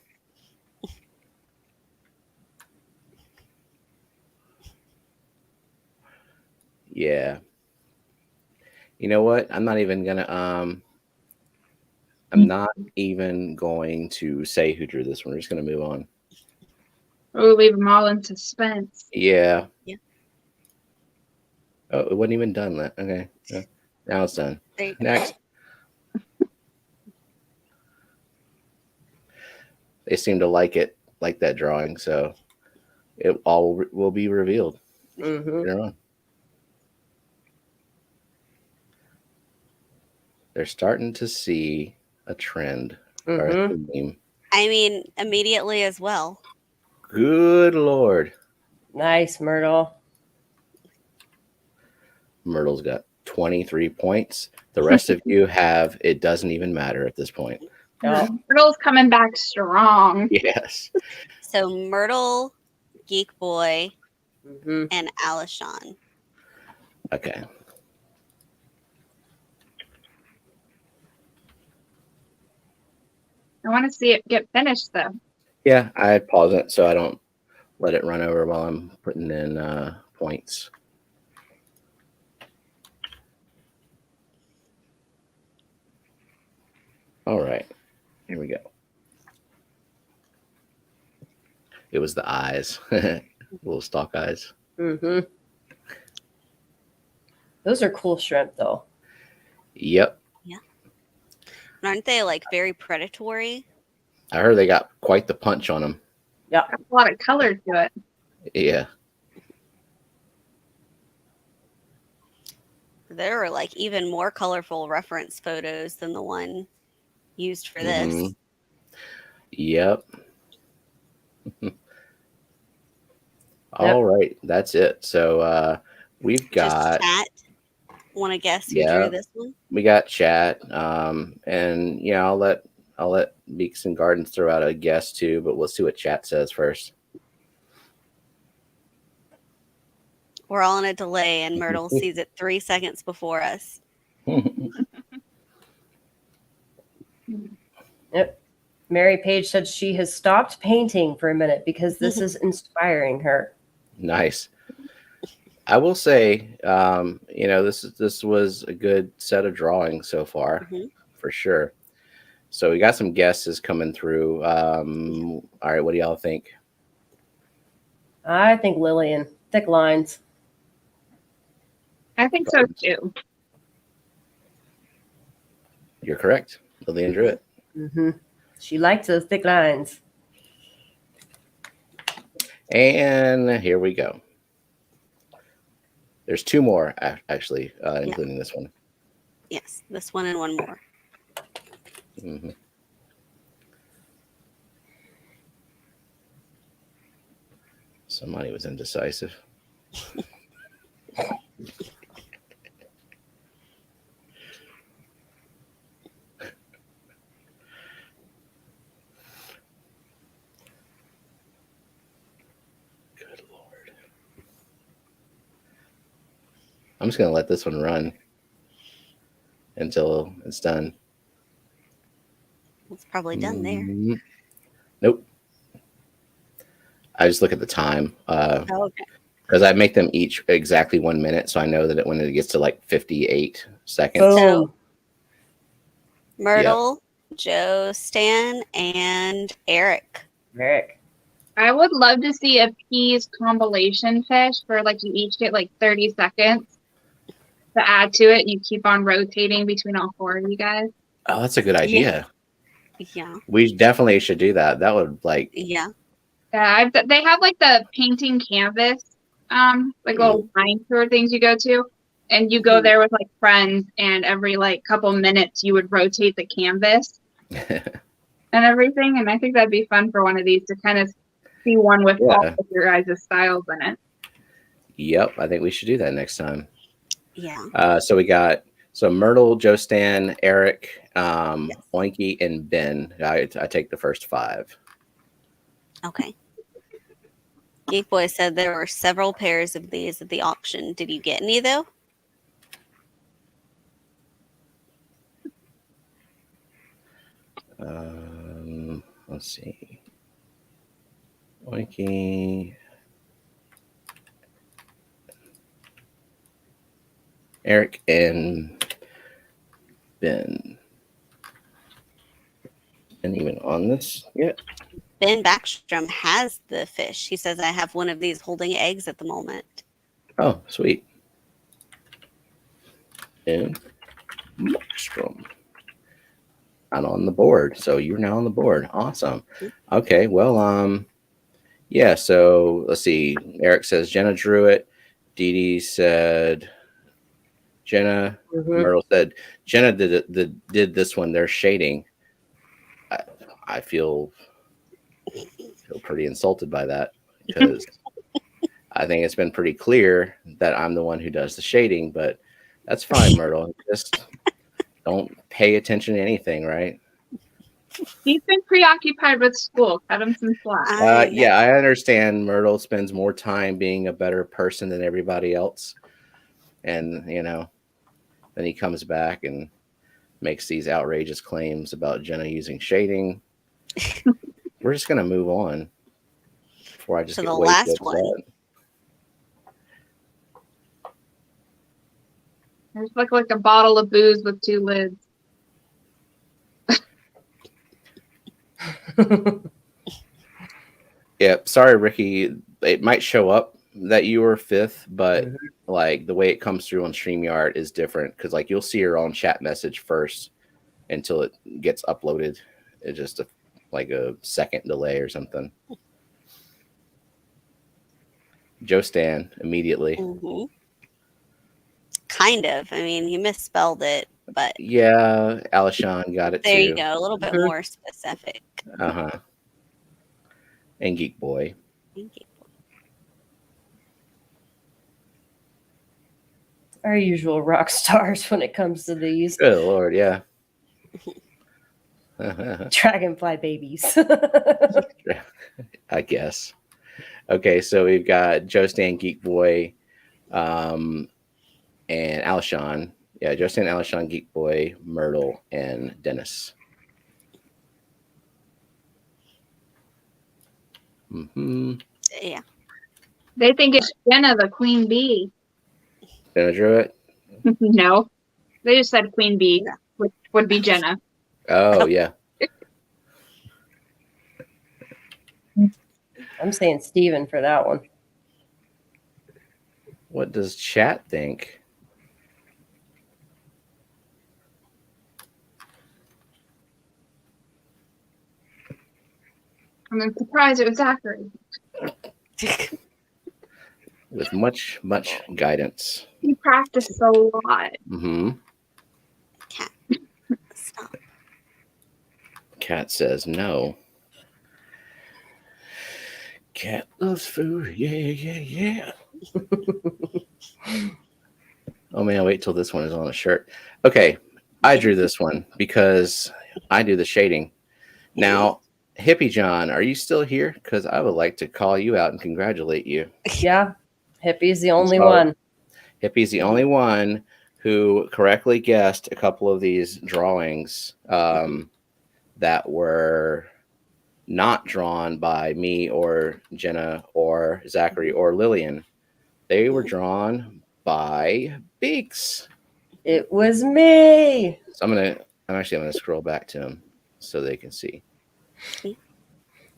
Yeah. You know what? I'm not even gonna say who drew this one. We're just gonna move on. Oh, leave them all in suspense. Yeah. Yeah. Oh, it wasn't even done. Okay. Yeah. Now it's done. Next. They seem to like that drawing, so it all will be revealed later on. They're starting to see a trend or a theme. I mean, immediately as well. Good Lord. Nice, Myrtle. Myrtle's got 23 points. The rest of you have, it doesn't even matter at this point. Oh. Myrtle's coming back strong. Yes. So Myrtle, Geek Boy, Mm-hmm. and Alishon. Okay. I want to see it get finished, though. Yeah, I pause it so I don't let it run over while I'm putting in points. All right, here we go. It was the eyes, little stalk eyes. Mm-hmm. Those are cool shrimp, though. Yep. Yeah. Aren't they like very predatory? I heard they got quite the punch on them. Yeah. Got a lot of color to it. Yeah. There are like even more colorful reference photos than the one used for this. Mm-hmm. Yep. All right, that's it. So we've got Just chat. Want to guess who drew this one? We got chat, and yeah, I'll let Beaks and Gardens throw out a guess too, but we'll see what chat says first. We're all in a delay, and Myrtle sees it 3 seconds before us. Yep. Mary Page said she has stopped painting for a minute because this is inspiring her. Nice. I will say, this was a good set of drawings so far, for sure. So we got some guesses coming through. All right, what do y'all think? I think Lillian. Thick lines. I think so too. You're correct. Lillian drew it. Mm-hmm. She likes those thick lines. And here we go. There's two more, actually, including this one. Yes, this one and one more. Mm-hmm. Somebody was indecisive. Good Lord. I'm just going to let this one run until it's done. It's probably done there. Nope. I just look at the time. Okay. Because I make them each exactly 1 minute, so I know that when it gets to like 58 seconds. So Myrtle Joe, Stan, and Eric. Eric. I would love to see a peas compilation fish where like you each get like 30 seconds to add to it. You keep on rotating between all four of you guys. Oh, that's a good idea. Yeah. We definitely should do that. That would like Yeah. Yeah, they have like the painting canvas, like little wine tour things you go to, and you go there with like friends, and every like couple minutes you would rotate the canvas and everything. And I think that'd be fun for one of these to kind of see one with all of your guys' styles in it. Yep, I think we should do that next time. Yeah. So we got Myrtle, Joe, Stan, Eric, Oinky, and Ben. I take the first 5. Okay. Geek Boy said there were several pairs of these at the auction. Did you get any though? Let's see. Oinky. Eric and Ben. And even on this yet? Ben Backstrom has the fish. He says, I have one of these holding eggs at the moment. Oh, sweet. And Backstrom. I'm on the board. So you're now on the board. Awesome. Okay, well, yeah, so let's see. Eric says Jenna drew it. Dee Dee said Jenna. Myrtle said Jenna did this one. They're shading. I feel pretty insulted by that because I think it's been pretty clear that I'm the one who does the shading, but that's fine, Myrtle. Just don't pay attention to anything, right? He's been preoccupied with school. Cut him some slack. Yeah, I understand Myrtle spends more time being a better person than everybody else. And, then he comes back and makes these outrageous claims about Jenna using shading. We're just going to move on before I just get the way last too one. upset. There's like a bottle of booze with 2 lids. Yeah, sorry, Ricky. It might show up that you were 5th, but like the way it comes through on StreamYard is different because like you'll see your own chat message first until it gets uploaded. It's just like a second delay or something. Joe Stan immediately. Kind of. I mean, he misspelled it, but yeah, Alishon got it there too. you go. A little bit more specific. And Geek Boy. Our usual rock stars when it comes to these. Good Lord, yeah. Dragonfly babies. I guess. Okay, so we've got Joe Stan, Geek Boy, and Alishon. Yeah, Joe Stan, Alishon, Geek Boy, Myrtle, and Dennis. Yeah. They think it's Jenna, the queen bee. Jenna drew it? No. They just said queen bee, which would be Jenna. Oh, yeah. I'm saying Steven for that one. What does chat think? I'm surprised it was Zachary. With much guidance. He practiced a lot. Cat. Stop. Cat says no. Cat loves food. Yeah. Oh man, wait till this one is on a shirt. Okay, I drew this one because I do the shading. Now, Hippie John, are you still here? Because I would like to call you out and congratulate you. Yeah, Hippie's the only one. Hippie's the only one who correctly guessed a couple of these drawings that were not drawn by me or Jenna or Zachary or Lillian. They were drawn by Beaks. It was me. So I'm actually gonna scroll back to him. so they can see.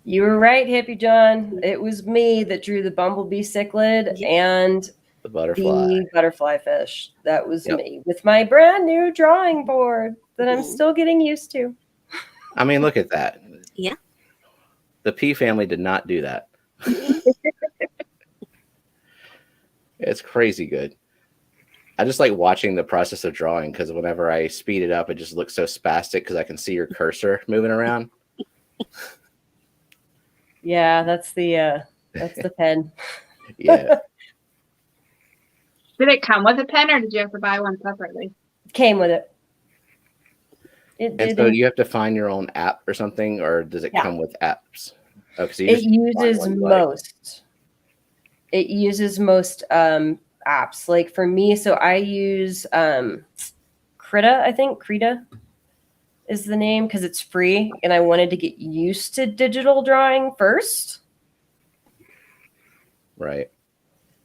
You were right, Hippie John. It was me that drew the bumblebee cichlid Yep. and The butterfly. the butterfly fish. That was Yep. me with my brand new drawing board that I'm Mhm. still getting used to. I mean, look at that. Yeah. The P family did not do that. It's crazy good. I just like watching the process of drawing because whenever I speed it up, it just looks so spastic because I can see your cursor moving around. Yeah, that's the pen. Yeah. Did it come with a pen, or did you have to buy one separately? Came with it. It And did. so you have to find your own app or something, or does it Yeah. come with apps? Oh, so you It just find uses one you like. most. It uses most apps. Like for me, so I use Krita, I think. Krita is the name because it's free, and I wanted to get used to digital drawing first. Right.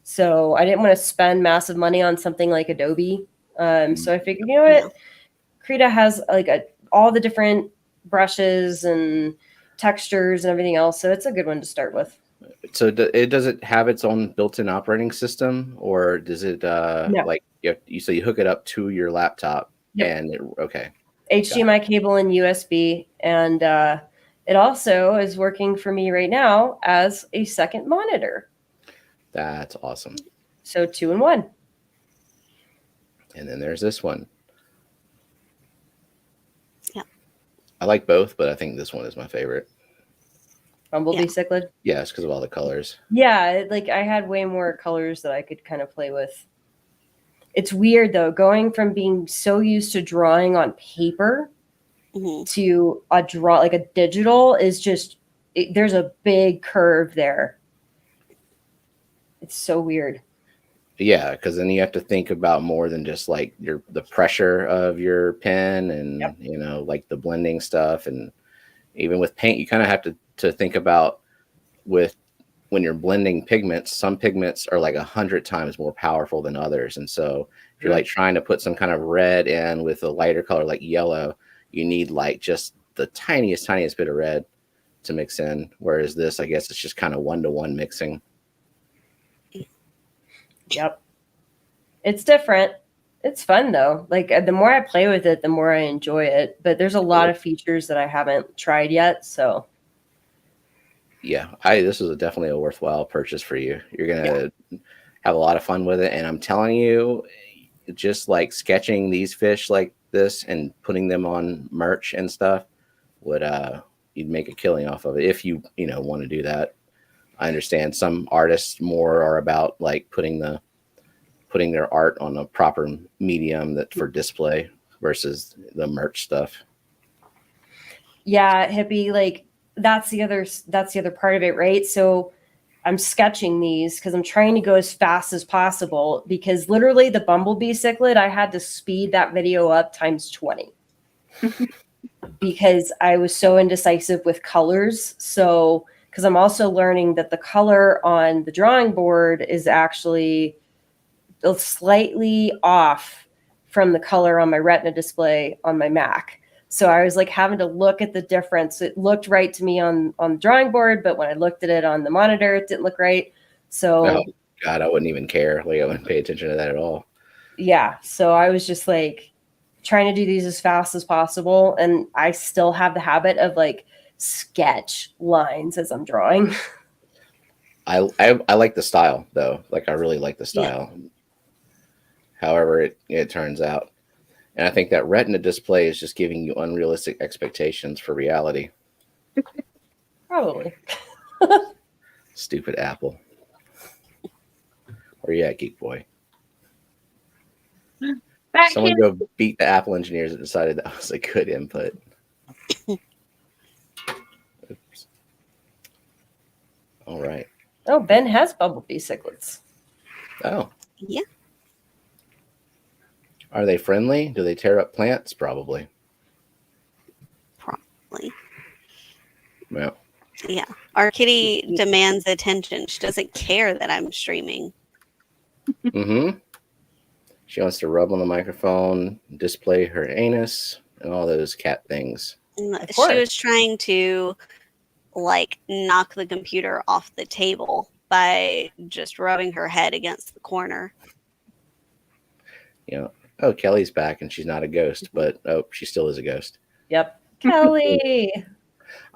So I didn't want to spend massive money on something like Adobe. So I figured, you know what? Krita has like all the different brushes and textures and everything else. So it's a good one to start with. So does it have its own built-in operating system, or does it No. like so you hook it up to your laptop Yep. and okay. HDMI cable and USB. And it also is working for me right now as a second monitor. That's awesome. So 2 in 1. And then there's this one. Yeah. I like both, but I think this one is my favorite. Bumblebee cichlid. Yeah, it's because of all the colors. Yeah, like I had way more colors that I could kind of play with. It's weird though, going from being so used to drawing on paper Mhm. to a draw like a digital is just there's a big curve there. It's so weird. Yeah, because then you have to think about more than just like the pressure of your pen and you know, like the blending stuff, and even with paint, you kind of have to think about with when you're blending pigments. Some pigments are like 100 times more powerful than others, and so if you're like trying to put some kind of red in with a lighter color like yellow, you need like just the tiniest bit of red to mix in. Whereas this, I guess, it's just kind of 1-to-1 mixing. Yep. It's different. It's fun though. Like the more I play with it, the more I enjoy it. But there's a lot of features that I haven't tried yet. So yeah, this is definitely a worthwhile purchase for you. You're gonna have a lot of fun with it, and I'm telling you, just like sketching these fish like this and putting them on merch and stuff would you'd make a killing off of it if you want to do that. I understand some artists more are about like putting their art on a proper medium that for display versus the merch stuff. yeah, hippie, like that's the other part of it, right? So I'm sketching these because I'm trying to go as fast as possible because literally the bumblebee cichlid, I had to speed that video up times 20 because I was so indecisive with colors. So because I'm also learning that the color on the drawing board is actually slightly off from the color on my Retina display on my Mac. So I was like having to look at the difference. It looked right to me on the drawing board, but when I looked at it on the monitor, it didn't look right. So Oh God, I wouldn't even care. Like I wouldn't pay attention to that at all. yeah. So I was just like trying to do these as fast as possible. And I still have the habit of like sketch lines as I'm drawing. I like the style though. Like I really like the style. However it turns out. And I think that Retina display is just giving you unrealistic expectations for reality. Probably. Stupid Apple. Where you at, Geek Boy? Someone go beat the Apple engineers that decided that was a good input. Oops. All right. Oh, Ben has bumblebee cichlids. Oh. Yeah. Are they friendly? Do they tear up plants? Probably. Probably. Well. Yeah. Our kitty demands attention. She doesn't care that I'm streaming. Mm-hmm. She wants to rub on the microphone, display her anus, and all those cat things. Of She course. was trying to like knock the computer off the table by just rubbing her head against the corner. You know, oh, Kelly's back and she's not a ghost, but oh, she still is a ghost. Yep. Kelly.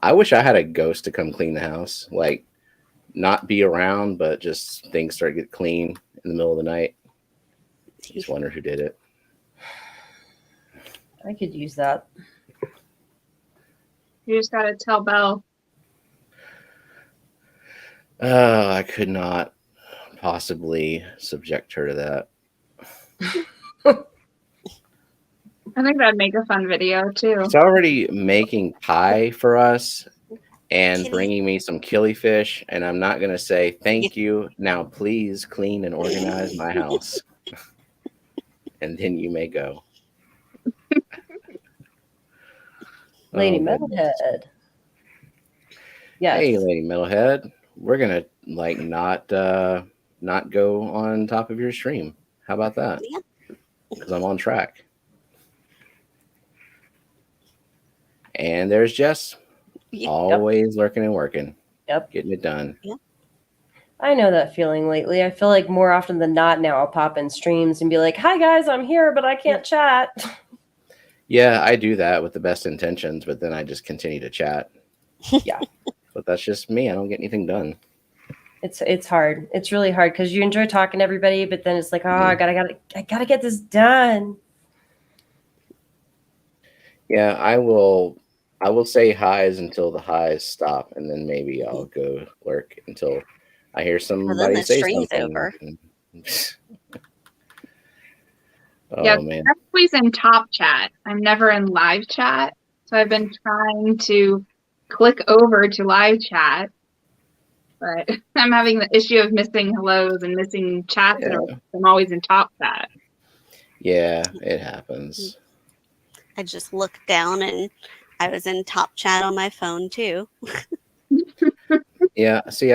I wish I had a ghost to come clean the house, like not be around, but just things start to get clean in the middle of the night. Just wonder who did it. I could use that. You just gotta tell Belle. I could not possibly subject her to that. I think that'd make a fun video too. She's already making pie for us and Kitty. bringing me some killifish, and I'm not going to say thank you. Now, please clean and organize my house. And then you may go. Lady Oh, Metalhead. Yes. Hey, Lady Metalhead. We're going to like not go on top of your stream. How about that? Yeah. Because I'm on track. And there's Jess. Yeah. Always lurking and working. Yep. Getting it done. I know that feeling lately. I feel like more often than not now I'll pop in streams and be like, hi guys, I'm here, but I can't chat. Yeah, I do that with the best intentions, but then I just continue to chat. Yeah. But that's just me. I don't get anything done. It's hard. It's really hard because you enjoy talking to everybody, but then it's like, oh, I gotta get this done. Yeah, I will say highs until the highs stop, and then maybe I'll go lurk until I hear somebody the say stream's something. over. Oh Yeah, man. I'm always in top chat. I'm never in live chat. So I've been trying to click over to live chat, but I'm having the issue of missing hellos and missing chats. Yeah. And I'm always in top chat. Yeah, it happens. I just looked down and I was in top chat on my phone too. Yeah, see,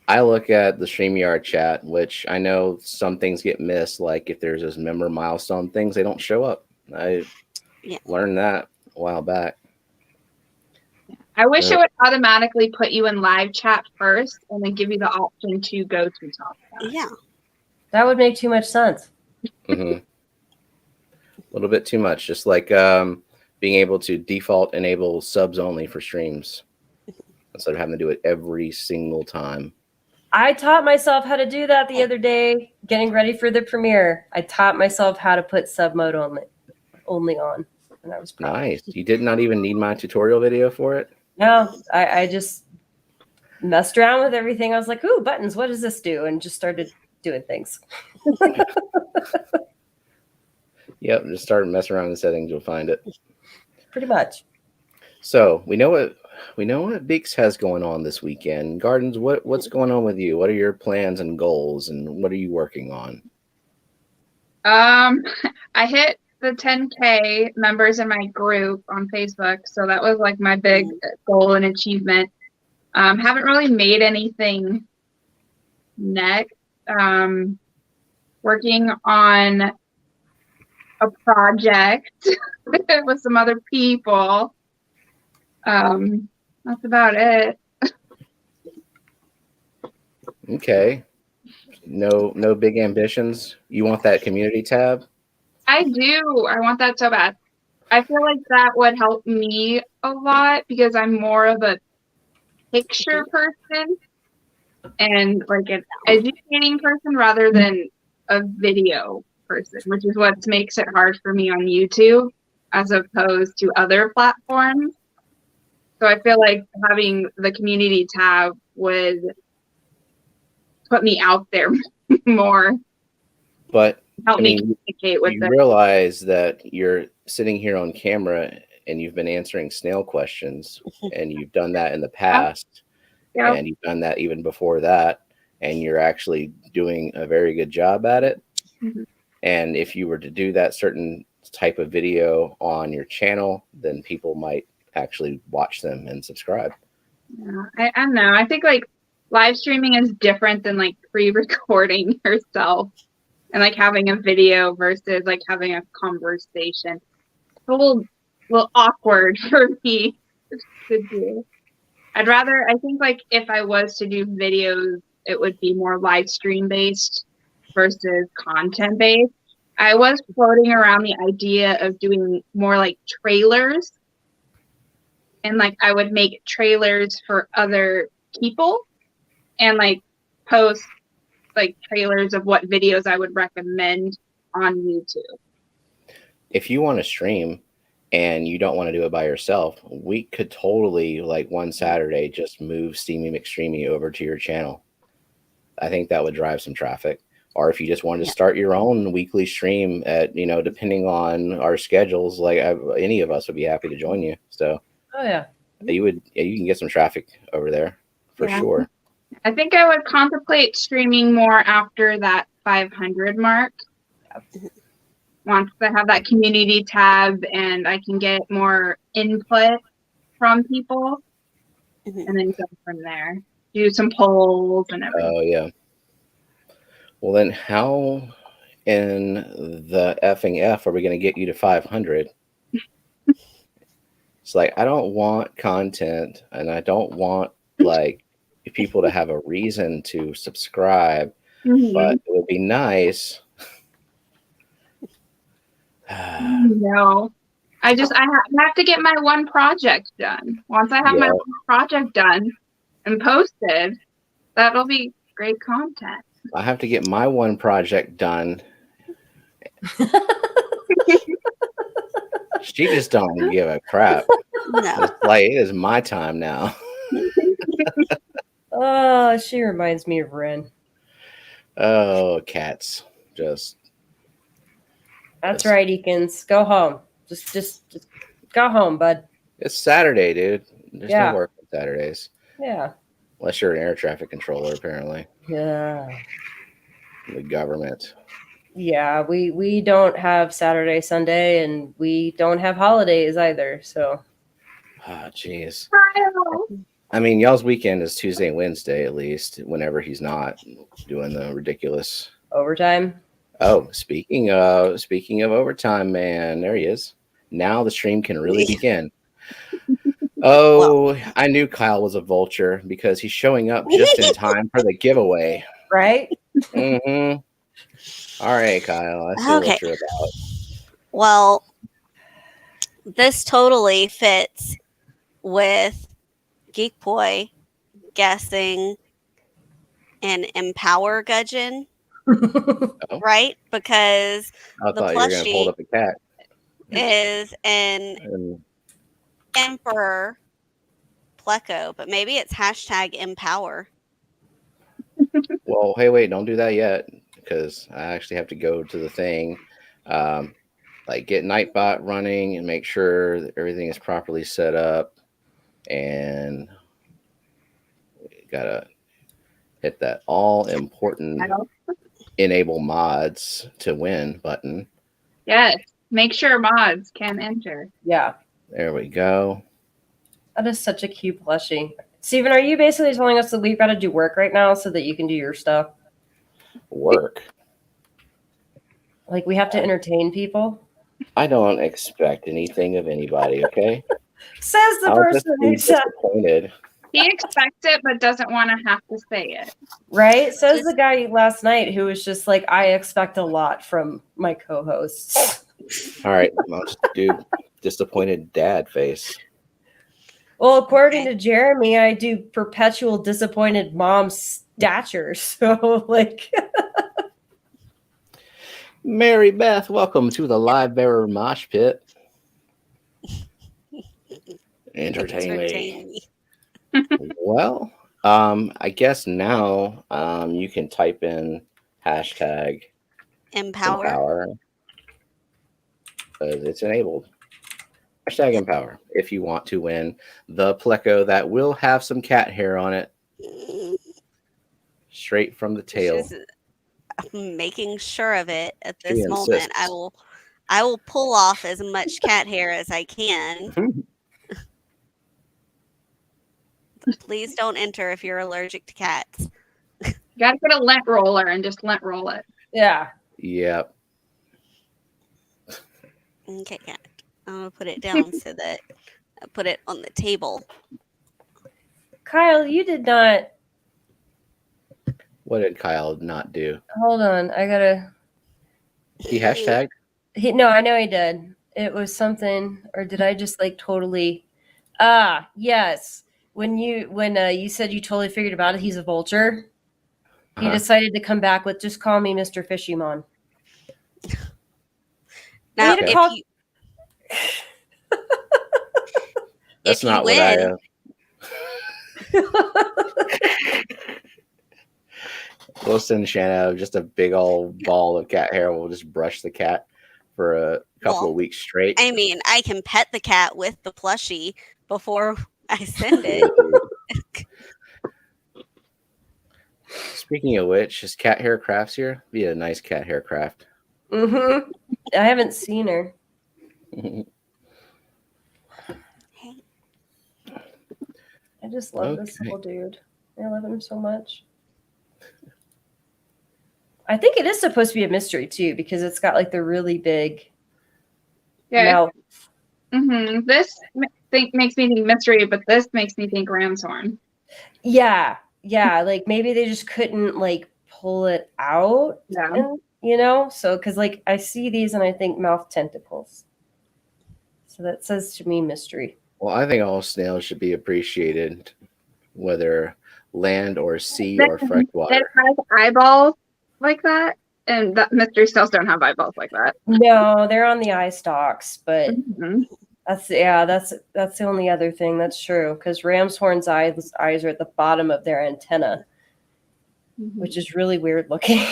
I look at the StreamYard chat, which I know some things get missed, like if there's this member milestone things, they don't show up. I learned that a while back. I wish it would automatically put you in live chat first and then give you the option to go to top chat. Yeah. That would make too much sense. A little bit too much, just like being able to default enable subs only for streams instead of having to do it every single time. I taught myself how to do that the other day, getting ready for the premiere. I taught myself how to put sub mode only on, and I was proud. Nice. You did not even need my tutorial video for it? No, I just messed around with everything. I was like, ooh, buttons, what does this do? And just started doing things. Yep, just start messing around in the settings, you'll find it. Pretty much. So we know what Beaks has going on this weekend. Gardens, what's going on with you? What are your plans and goals, and what are you working on? I hit the 10K members in my group on Facebook, so that was like my big goal and achievement. Haven't really made anything next. Working on a project with some other people. That's about it. Okay. No big ambitions. You want that community tab? I do. I want that so bad. I feel like that would help me a lot because I'm more of a picture person and like an educating person rather than a video person, which is what makes it hard for me on YouTube as opposed to other platforms. So I feel like having the community tab would put me out there more. But Help me communicate with you them. realize that you're sitting here on camera and you've been answering snail questions, and you've done that in the past, and you've done that even before that, and you're actually doing a very good job at it. Mm-hmm. And if you were to do that certain type of video on your channel, then people might actually watch them and subscribe. Yeah, I don't know. I think like live streaming is different than like pre-recording yourself and like having a video versus like having a conversation. It's a little little awkward for me to do. I think like if I was to do videos, it would be more live stream based versus content based. I was floating around the idea of doing more like trailers, and like I would make trailers for other people and like post like trailers of what videos I would recommend on YouTube. If you want to stream and you don't want to do it by yourself, we could totally, like, one Saturday just move Steamy McStreamy over to your channel. I think that would drive some traffic. Or if you just wanted to start your own weekly stream at, you know, depending on our schedules, like any of us would be happy to join you. So Oh yeah. you can get some traffic over there for sure. I think I would contemplate streaming more after that 500 mark. Once I have that community tab and I can get more input from people, and then go from there. Do some polls and everything. Oh, yeah. Well, then how in the effing F are we going to get you to 500? It's like, I don't want content, and I don't want, like, people to have a reason to subscribe, but it would be nice. No. I have to get my one project done. Once I have my one project done and posted, that'll be great content. I have to get my one project done. She just don't give a crap. No. It's like, it is my time now. Oh, she reminds me of Ren. Oh, cats. That's right, Eakins. Go home. Just go home, bud. It's Saturday, dude. There's no work on Saturdays. Yeah. Unless you're an air traffic controller, apparently. Yeah. The government. Yeah, we don't have Saturday, Sunday, and we don't have holidays either. So. Oh, jeez. I mean, y'all's weekend is Tuesday and Wednesday, at least, whenever he's not doing the ridiculous Overtime. Oh, speaking of overtime, man, there he is. Now the stream can really begin. Oh, I knew Kyle was a vulture because he's showing up just in time for the giveaway. Right? Mm-hmm. All right, Kyle. I see what you're about. Well, this totally fits with Geek Boy guessing an Empower Gudgeon. Right? Because I thought you were going to hold up a cat. Is an Emperor Pleco, but maybe it's hashtag Empower. Well, hey, wait, don't do that yet, because I actually have to go to the thing, like get Nightbot running and make sure that everything is properly set up, and we gotta hit that all important enable mods to win button. Yes, make sure mods can enter. Yeah. There we go. That is such a cute plushie. Steven, are you basically telling us that we've got to do work right now so that you can do your stuff? Work? Like we have to entertain people? I don't expect anything of anybody, okay? Says the person who said disappointed. He expects it but doesn't want to have to say it. Right? Says the guy last night who was just like, I expect a lot from my co-hosts. All right, I'll just do disappointed dad face. Well, according to Jeremy, I do perpetual disappointed mom stature. So, like... Mary Beth, welcome to the Live Bearer Mosh Pit. Entertain me. Well, I guess now you can type in hashtag Empower. It's enabled. Hashtag Empower if you want to win the Pleco that will have some cat hair on it. Straight from the tail. I'm making sure of it at this moment. I will pull off as much cat hair as I can. Please don't enter if you're allergic to cats. You gotta get a lint roller and just lint roll it. Yeah. Yep. Okay, cat. I'm gonna put it down so that I put it on the table. Kyle, you did not. What did Kyle not do? Hold on. I gotta. He hashtagged? No, I know he did. It was something, or did I just like totally? Yes. When you said you totally figured about it, he's a vulture. He decided to come back with just call me Mr. Fishymon. Now, Okay. That's if you not what win, we'll send Shanna just a big old ball of cat hair. We'll just brush the cat for a couple of weeks straight. I mean, I can pet the cat with the plushie before I send it. Speaking of which, is Cat Hair Crafts here? Be a nice cat hair craft. Mm-hmm. I haven't seen her. I just love this little dude. I love him so much. I think it is supposed to be a mystery too, because it's got like the really big mouth. This makes me think mystery, but this makes me think ram's horn. Yeah. Like maybe they just couldn't like pull it out. Yeah. And, so because like I see these and I think mouth tentacles. So that says to me mystery. Well, I think all snails should be appreciated, whether land or sea or freshwater. It has eyeballs like that, and that mystery snails don't have eyeballs like that. No, they're on the eye stalks, but that's the only other thing that's true, because ram's horn's eyes are at the bottom of their antenna, which is really weird looking.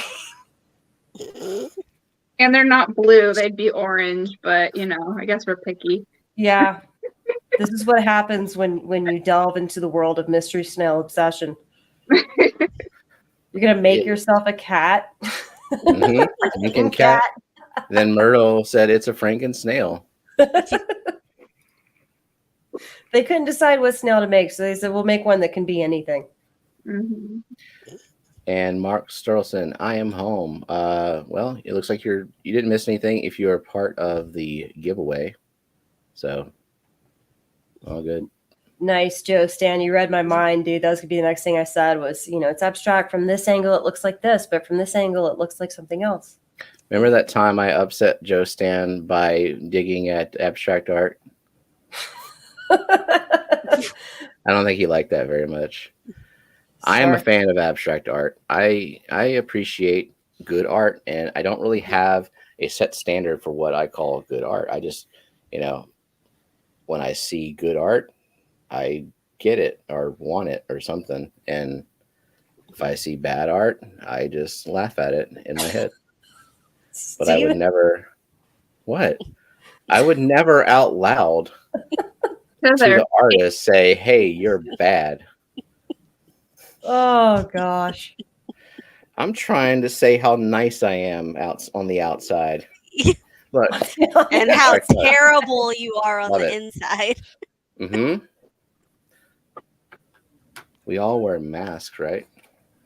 And they're not blue; they'd be orange. But I guess we're picky. Yeah, this is what happens when you delve into the world of mystery snail obsession. You're gonna make yourself a cat. Franken cat. Then Myrtle said it's a Franken snail. They couldn't decide what snail to make, so they said we'll make one that can be anything. And Mark Sterlson, I am home. Well, it looks like you didn't miss anything if you are part of the giveaway. So, all good. Nice, Joe Stan. You read my mind, dude. That was gonna be the next thing I said was, it's abstract. From this angle, it looks like this, but from this angle, it looks like something else. Remember that time I upset Joe Stan by digging at abstract art? I don't think he liked that very much. I am a fan of abstract art. I appreciate good art, and I don't really have a set standard for what I call good art. I just, when I see good art, I get it or want it or something. And if I see bad art, I just laugh at it in my head. But I would never, I would never out loud to the artist say, hey, you're bad. Oh, gosh. I'm trying to say how nice I am out on the outside. Look. And how terrible you are on the inside. We all wear masks, right?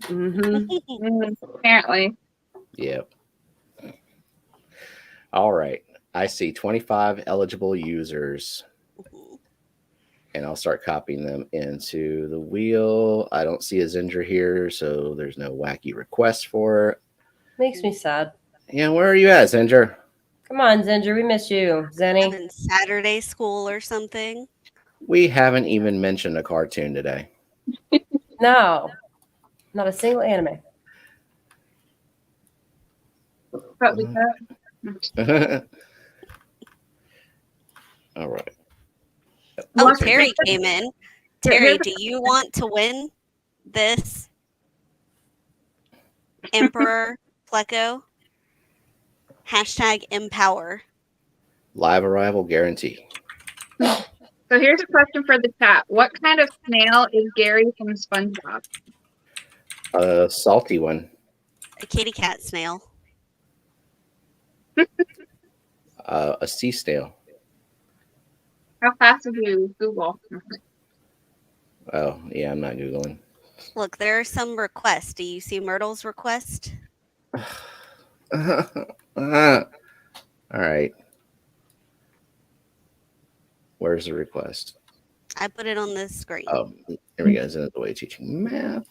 Apparently. Yep. All right. I see 25 eligible users. And I'll start copying them into the wheel. I don't see a Zinger here, so there's no wacky request for it. Makes me sad. Yeah, where are you at, Zinger? Come on, Zinger. We miss you. Zenny. Having Saturday school or something. We haven't even mentioned a cartoon today. No. Not a single anime. All right. Oh, Terry came in. Terry, do you want to win this Emperor Pleco? #empower. Live arrival guarantee. So here's a question for the chat. What kind of snail is Gary from SpongeBob? A salty one. A kitty cat snail. A sea snail. How fast did you Google? Oh, yeah, I'm not Googling. Look, there are some requests. Do you see Myrtle's request? All right. Where's the request? I put it on the screen. Oh, here we go. It's another way of teaching math.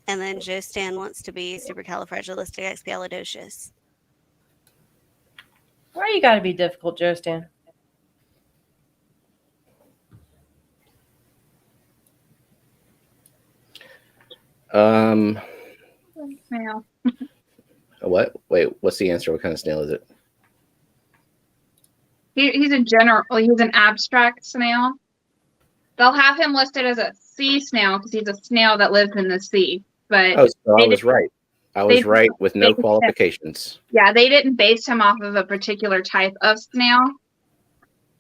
And then Joe Stan wants to be supercalifragilisticexpialidocious. Why you got to be difficult, Joe Stan? Snail. What? Wait, what's the answer? What kind of snail is it? He's a general. He's an abstract snail. They'll have him listed as a sea snail because he's a snail that lives in the sea. But Oh, so I they was didn't- right. I was they- right with no they- qualifications. yeah, they didn't base him off of a particular type of snail.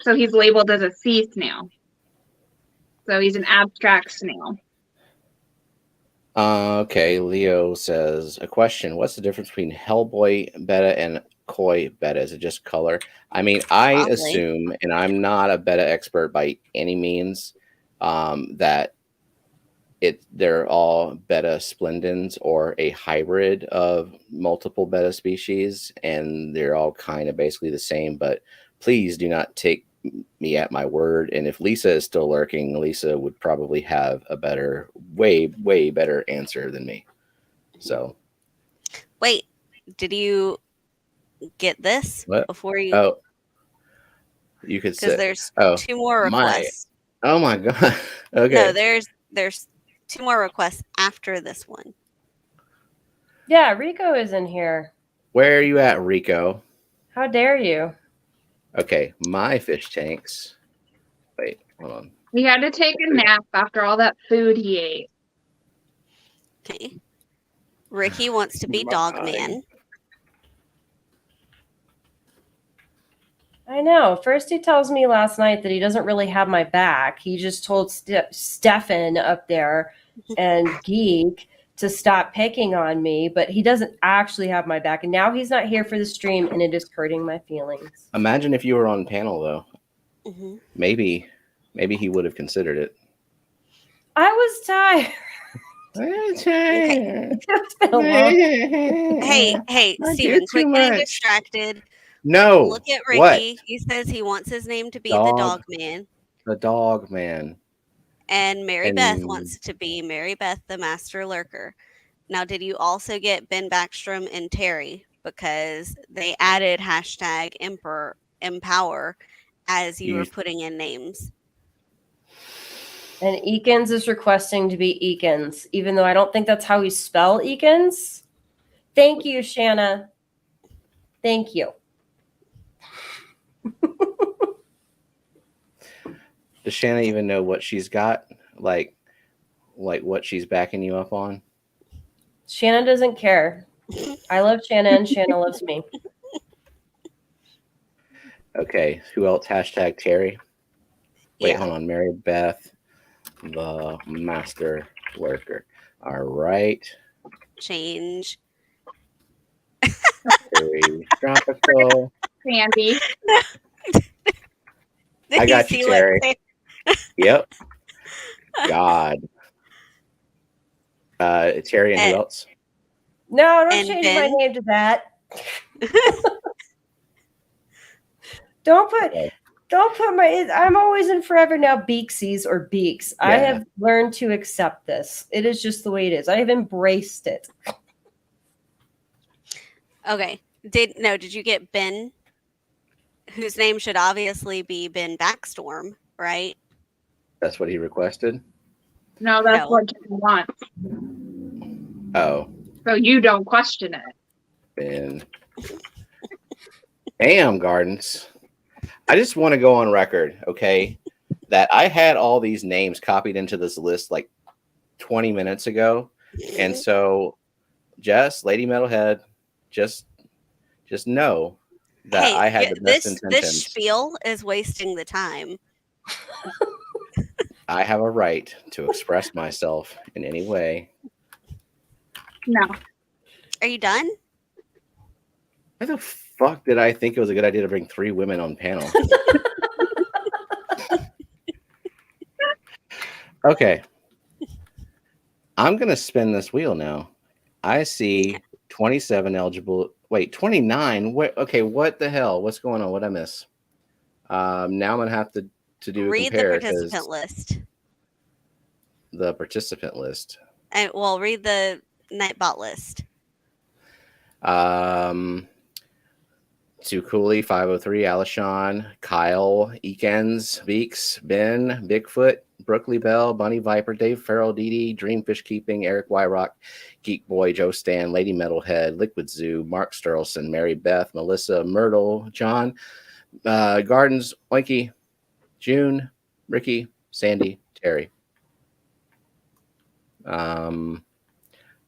So he's labeled as a sea snail. So he's an abstract snail. Okay, Leo says, a question. What's the difference between Hellboy beta and Koi beta? Is it just color? I mean, I Probably. assume, and I'm not a beta expert by any means, that they're all beta splendens or a hybrid of multiple beta species, and they're all kind of basically the same. But please do not take me at my word. And if Lisa is still lurking, Lisa would probably have a better, way better answer than me. So, Wait, did you get this what? before you? Oh, you could Because say. there's Oh, 2 more my- requests. Oh my god. Okay. No, there's 2 more requests after this one. Yeah, Rico is in here. Where are you at, Rico? How dare you? Okay, my fish tanks. Wait, hold on. He had to take a nap after all that food he ate. Okay. Ricky wants to be My- Dog Man. I know. First, he tells me last night that he doesn't really have my back. He just told Stefan up there and Geek to stop picking on me, but he doesn't actually have my back. And now he's not here for the stream, and it is hurting my feelings. Imagine if you were on panel though. Mhm. Maybe he would have considered it. I was tired. Okay. It's been a long- Hey, I Steven, did quit too getting much. distracted. No. Look at Ricky. What? He says he wants his name to be Dog. the Dog Man. The dog man. And Mary Beth And- wants to be Mary Beth, the Master Lurker. Now, did you also get Ben Backstrom and Terry? Because they added hashtag Empower as you were You- putting in names. And Eakins is requesting to be Eakins, even though I don't think that's how we spell Eakins. Thank you, Shanna. Thank you. Does Shanna even know what she's got? Like what she's backing you up on? Shanna doesn't care. I love Shanna and Shanna loves me. Okay. Who else? Hashtag Terry. Wait, Yeah. hold on. Mary Beth, the Master Lurker. All right. Change. Very tropical. Sandy. Did I got you, see what Terry. they- Yep. God. Terry and who And- else? No, don't And change my Ben? name to that. Don't put my. I'm always in forever now. Beaksies or Beaks. I Yeah. have learned to accept this. It is just the way it is. I have embraced it. Okay. Did you get Ben? Whose name should obviously be Ben Backstorm, right? That's what he requested. No, that's No. what Jen wants. Oh, So you don't question it. Ben. Damn, Gardens. I just want to go on record, okay, that I had all these names copied into this list like 20 minutes ago. And so, Jess, Lady Metalhead, just know that Hey, I had the best this intentions. spiel is wasting the time. I have a right to express myself in any way. No. Are you done? Why the fuck did I think it was a good idea to bring 3 women on panel? Okay. I'm going to spin this wheel now. I see 27 eligible. Wait, 29? Okay, what the hell? What's going on? What'd I miss? Now I'm gonna have to do a Read the compare participant because list. the participant list. And well, read the Nightbot list. Cooley, 503, Alishon, Kyle, Eakins, Beeks, Ben, Bigfoot, Brookley Bell, Bunny Viper, Dave Farrell, Dee Dreamfish Keeping, Eric Wyrock, Geek Boy, Joe Stan, Lady Metalhead, Liquid Zoo, Mark Sterlson, Mary Beth, Melissa, Myrtle, John, Gardens, Oinky, June, Ricky, Sandy, Terry.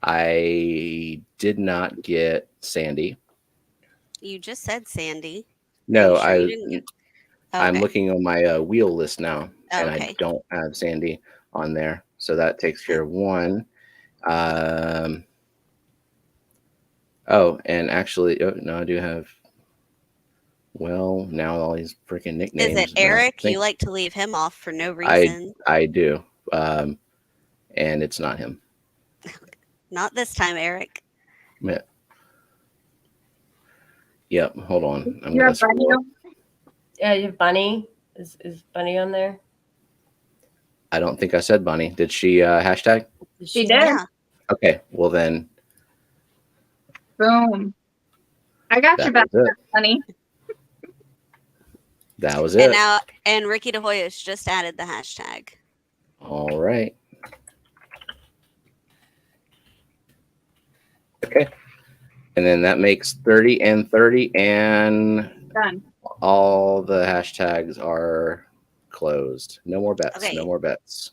I did not get Sandy. You just said Sandy. No, Are you sure you didn't I'm Okay. looking on my wheel list now, and I Okay. don't have Sandy on there. So that takes care of one. Oh, and actually, no, I do have. Well, now all these freaking nicknames. Is it and I Eric? think You like to leave him off for no reason. I do, and it's not him. Not this time, Eric. Yeah. Yep. Hold on. I'm You gonna have Bunny scroll up. on? Yeah, you have Bunny. Is Bunny on there? I don't think I said Bunny. Did she hashtag? She did. Yeah. Okay. Well then, Boom. I got your back, was it. Bunny. That was And it. now, and Ricky DeHoyos just added the hashtag. All right. Okay. And then that makes 30 and 30, and Done. all the hashtags are closed. No more bets. Okay. No more bets.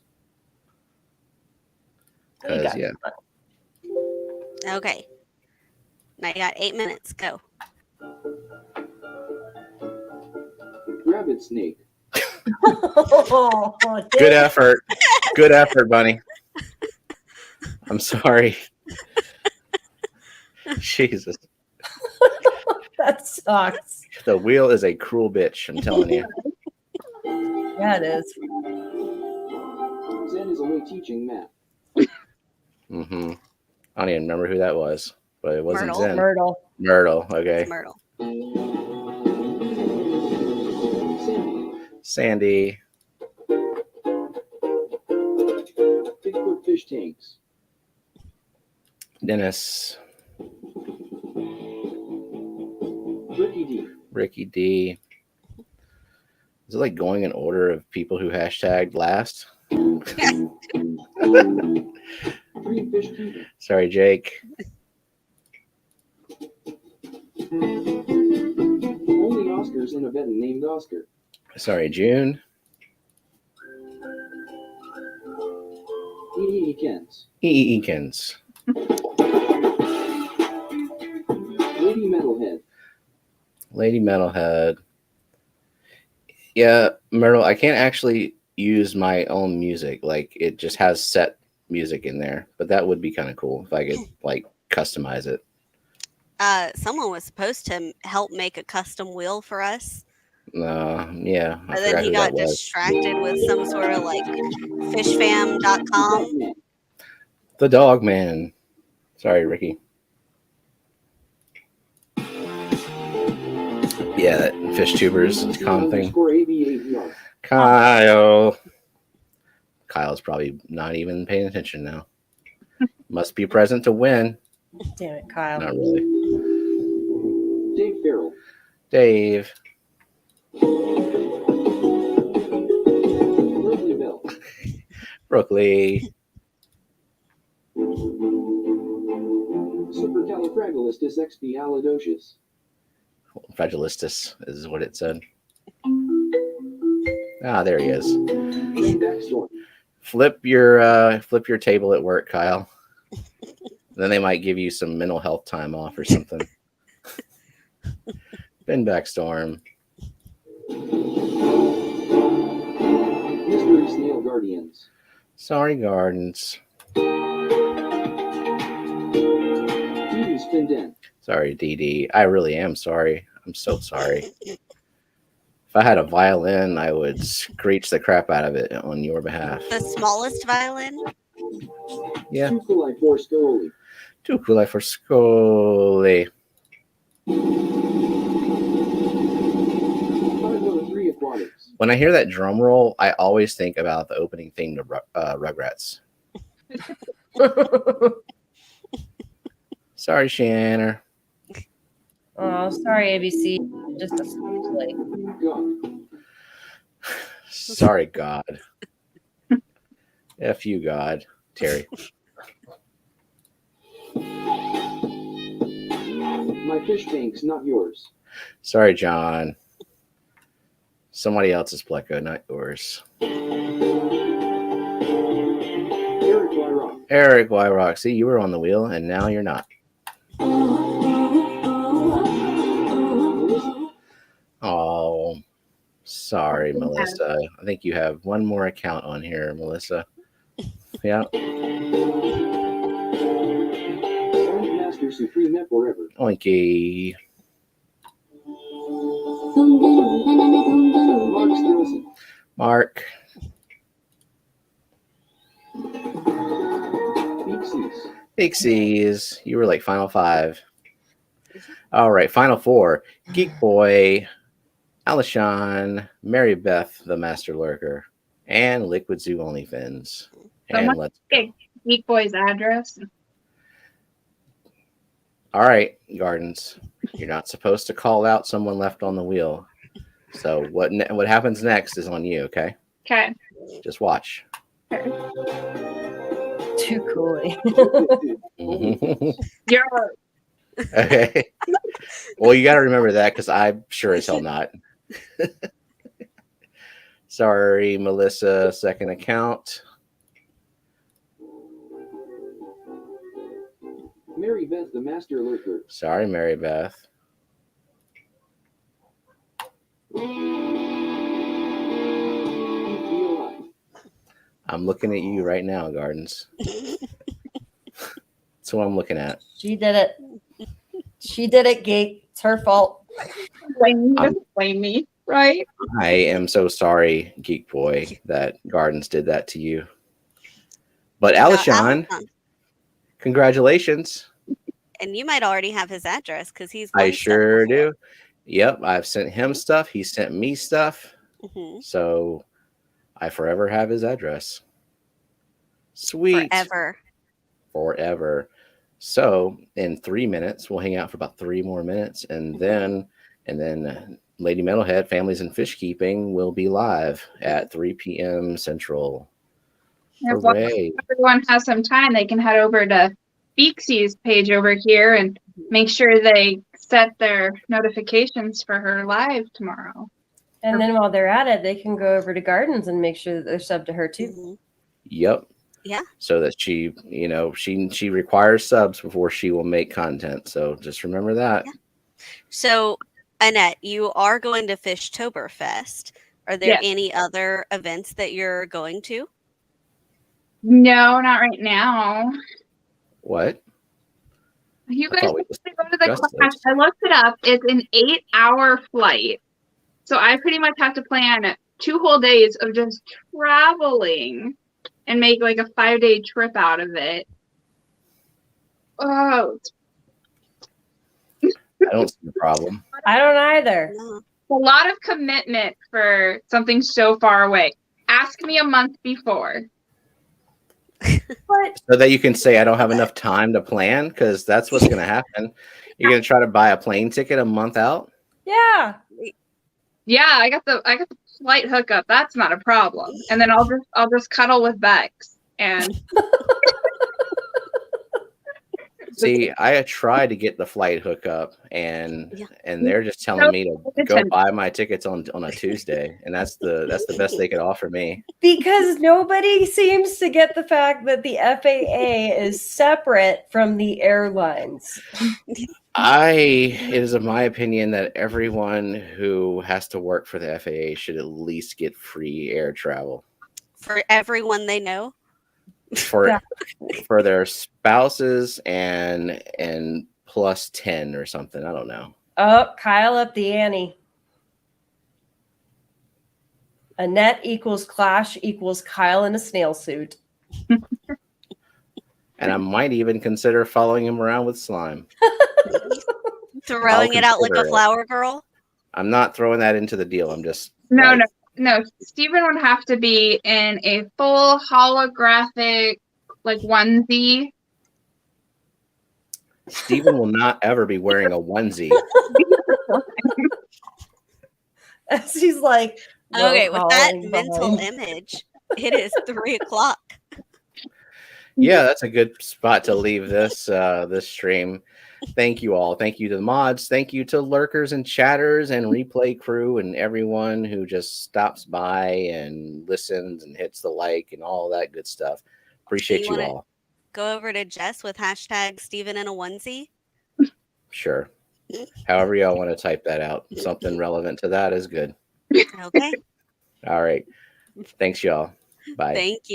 You Because, got yeah. it. Okay. Now you got 8 minutes. Go. Rabbit snake. Oh, Good effort. Good effort, Bunny. I'm sorry. Jesus. that sucks. The wheel is a cruel bitch, I'm telling you. Yeah, it is. Zen is away teaching math. Mm-hmm. I don't even remember who that was, but it wasn't Myrtle. Zen. Myrtle. Myrtle. Okay. It's Myrtle. Sandy. Sandy. Bigfoot fish tanks. Dennis. Ricky D. Ricky D. Is it like going in order of people who hashtagged last? Dreamfish keeping. Sorry, Jake. Only Oscars in a bed named Oscar. Sorry, June. Eakins. Eakins. Lady Metalhead. Lady Metalhead. Yeah, Myrtle, I can't actually use my own music. Like, it just has set music in there. But that would be kind of cool if I could, like, customize it. Someone was supposed to help make a custom wheel for us, Yeah, I but then forgot he who got that was. distracted with some sort of like fishfam.com. Batman. The Dog Man. Sorry, Ricky. Yeah, that fish tubers con thing. _AVAVR. Kyle. Kyle's probably not even paying attention now. Must be present to win. Damn it, Kyle. Not really. Dave Farrell. Dave. Brookley Bell. Brookley. Supercalifragilisticexpialidocious. Fragilistus is what it said. Ah, there he is. Backstory. Flip your table at work, Kyle. Then they might give you some mental health time off or something. Ben Backstorm. Mystery Snail Guardians. Sorry, Gardens. Hughes Finden. Sorry, DD. I really am sorry. I'm so sorry. If I had a violin, I would screech the crap out of it on your behalf. The smallest violin. Yeah. Tukulai for Scully. Too cool for Scully. 503 Aquatic. aquatics. When I hear that drum roll, I always think about the opening theme to Rugrats. Sorry, Shanner. Oh, sorry, ABC. Just a snowflake. God. Sorry, God. F you, God. Terry. My fish tank's not yours. Sorry, John. Somebody else's Pleco, not yours. Eric Wyrock. Eric Wyrock. See, you were on the wheel, and now you're not. Melissa. Oh, sorry, Melissa. I think you have one more account on here, Melissa. Yeah. Master Supreme Net forever. Oinky. Mark Stilson. Mark. Beeksies. Pixies. You were like Final Five. All right, Final Four. Geek Boy, Alishon, Mary Beth, the Master Lurker, and Liquid Zoo OnlyFins. And Someone let's get Geek Boy's address. All right, Gardens. You're not supposed to call out someone left on the wheel. So what happens next is on you, okay? Okay. Just watch. Too coolly. You're Okay. Well, you got to remember that because I'm sure as hell not. Sorry, Melissa. Second account. Mary Beth, the Master Lurker. Sorry, Mary Beth. I'm looking at you right now, Gardens. That's what I'm looking at. She did it. She did it, Geek. It's her fault. blame me, right? I am so sorry, Geek Boy, that Gardens did that to you. But Alishon, congratulations. And you might already have his address because he's. I won sure stuff before. do. Yep, I've sent him stuff. He sent me stuff. Mhm. So I forever have his address. Sweet. Forever. So in 3 minutes, we'll hang out for about 3 more minutes, and then Lady Metalhead Families and Fish Keeping will be live at 3 p.m. Central. If everyone has some time, they can head over to Beaksy's page over here and make sure they set their notifications for her live tomorrow. And then while they're at it, they can go over to Gardens and make sure that they're subbed to her too. Mhm. Yep. Yeah. So that she requires subs before she will make content. So just remember that. Yeah. So, Annette, you are going to Fishtoberfest. Are there Yes. any other events that you're going to? No, not right now. What? You I guys thought we have just to go to the discussed class. this. I looked it up. It's an 8-hour flight. So I pretty much have to plan 2 whole days of just traveling and make like a 5-day trip out of it. Oh, I don't see the problem. I don't either. No. it's a lot of commitment for something so far away. Ask me a month before. But So that you can say I don't have enough time to plan, because that's what's going to happen. You're going to try to buy a plane ticket a month out. yeah, Yeah, I got the flight hookup. That's not a problem. And then I'll just cuddle with Bex and See, I tried to get the flight hookup, and Yeah. they're just telling me to go buy my tickets on a Tuesday, and that's the best they could offer me. because nobody seems to get the fact that the FAA is separate from the airlines. It is of my opinion that everyone who has to work for the FAA should at least get free air travel For everyone they know? for their spouses and plus 10 or something. I don't know. Oh, Kyle up the ante. Annette equals Clash equals Kyle in a snail suit. And I might even consider following him around with slime. Throwing it out like consider a it. flower girl? I'm not throwing that into the deal. I'm just No, like, no. Steven would have to be in a full holographic like onesie. Steven will not ever be wearing a onesie. As he's like, Okay, with that crawling mental behind. image, it is 3:00. Yeah, that's a good spot to leave this this stream. Thank you all. Thank you to the mods. Thank you to lurkers and chatters and replay crew and everyone who just stops by and listens and hits the like and all that good stuff. Appreciate you wanna all. Go over to Jess with hashtag Steven in a onesie. Sure. However y'all want to type that out. Something relevant to that is good. Okay. All right. Thanks, y'all. Bye. Thank you.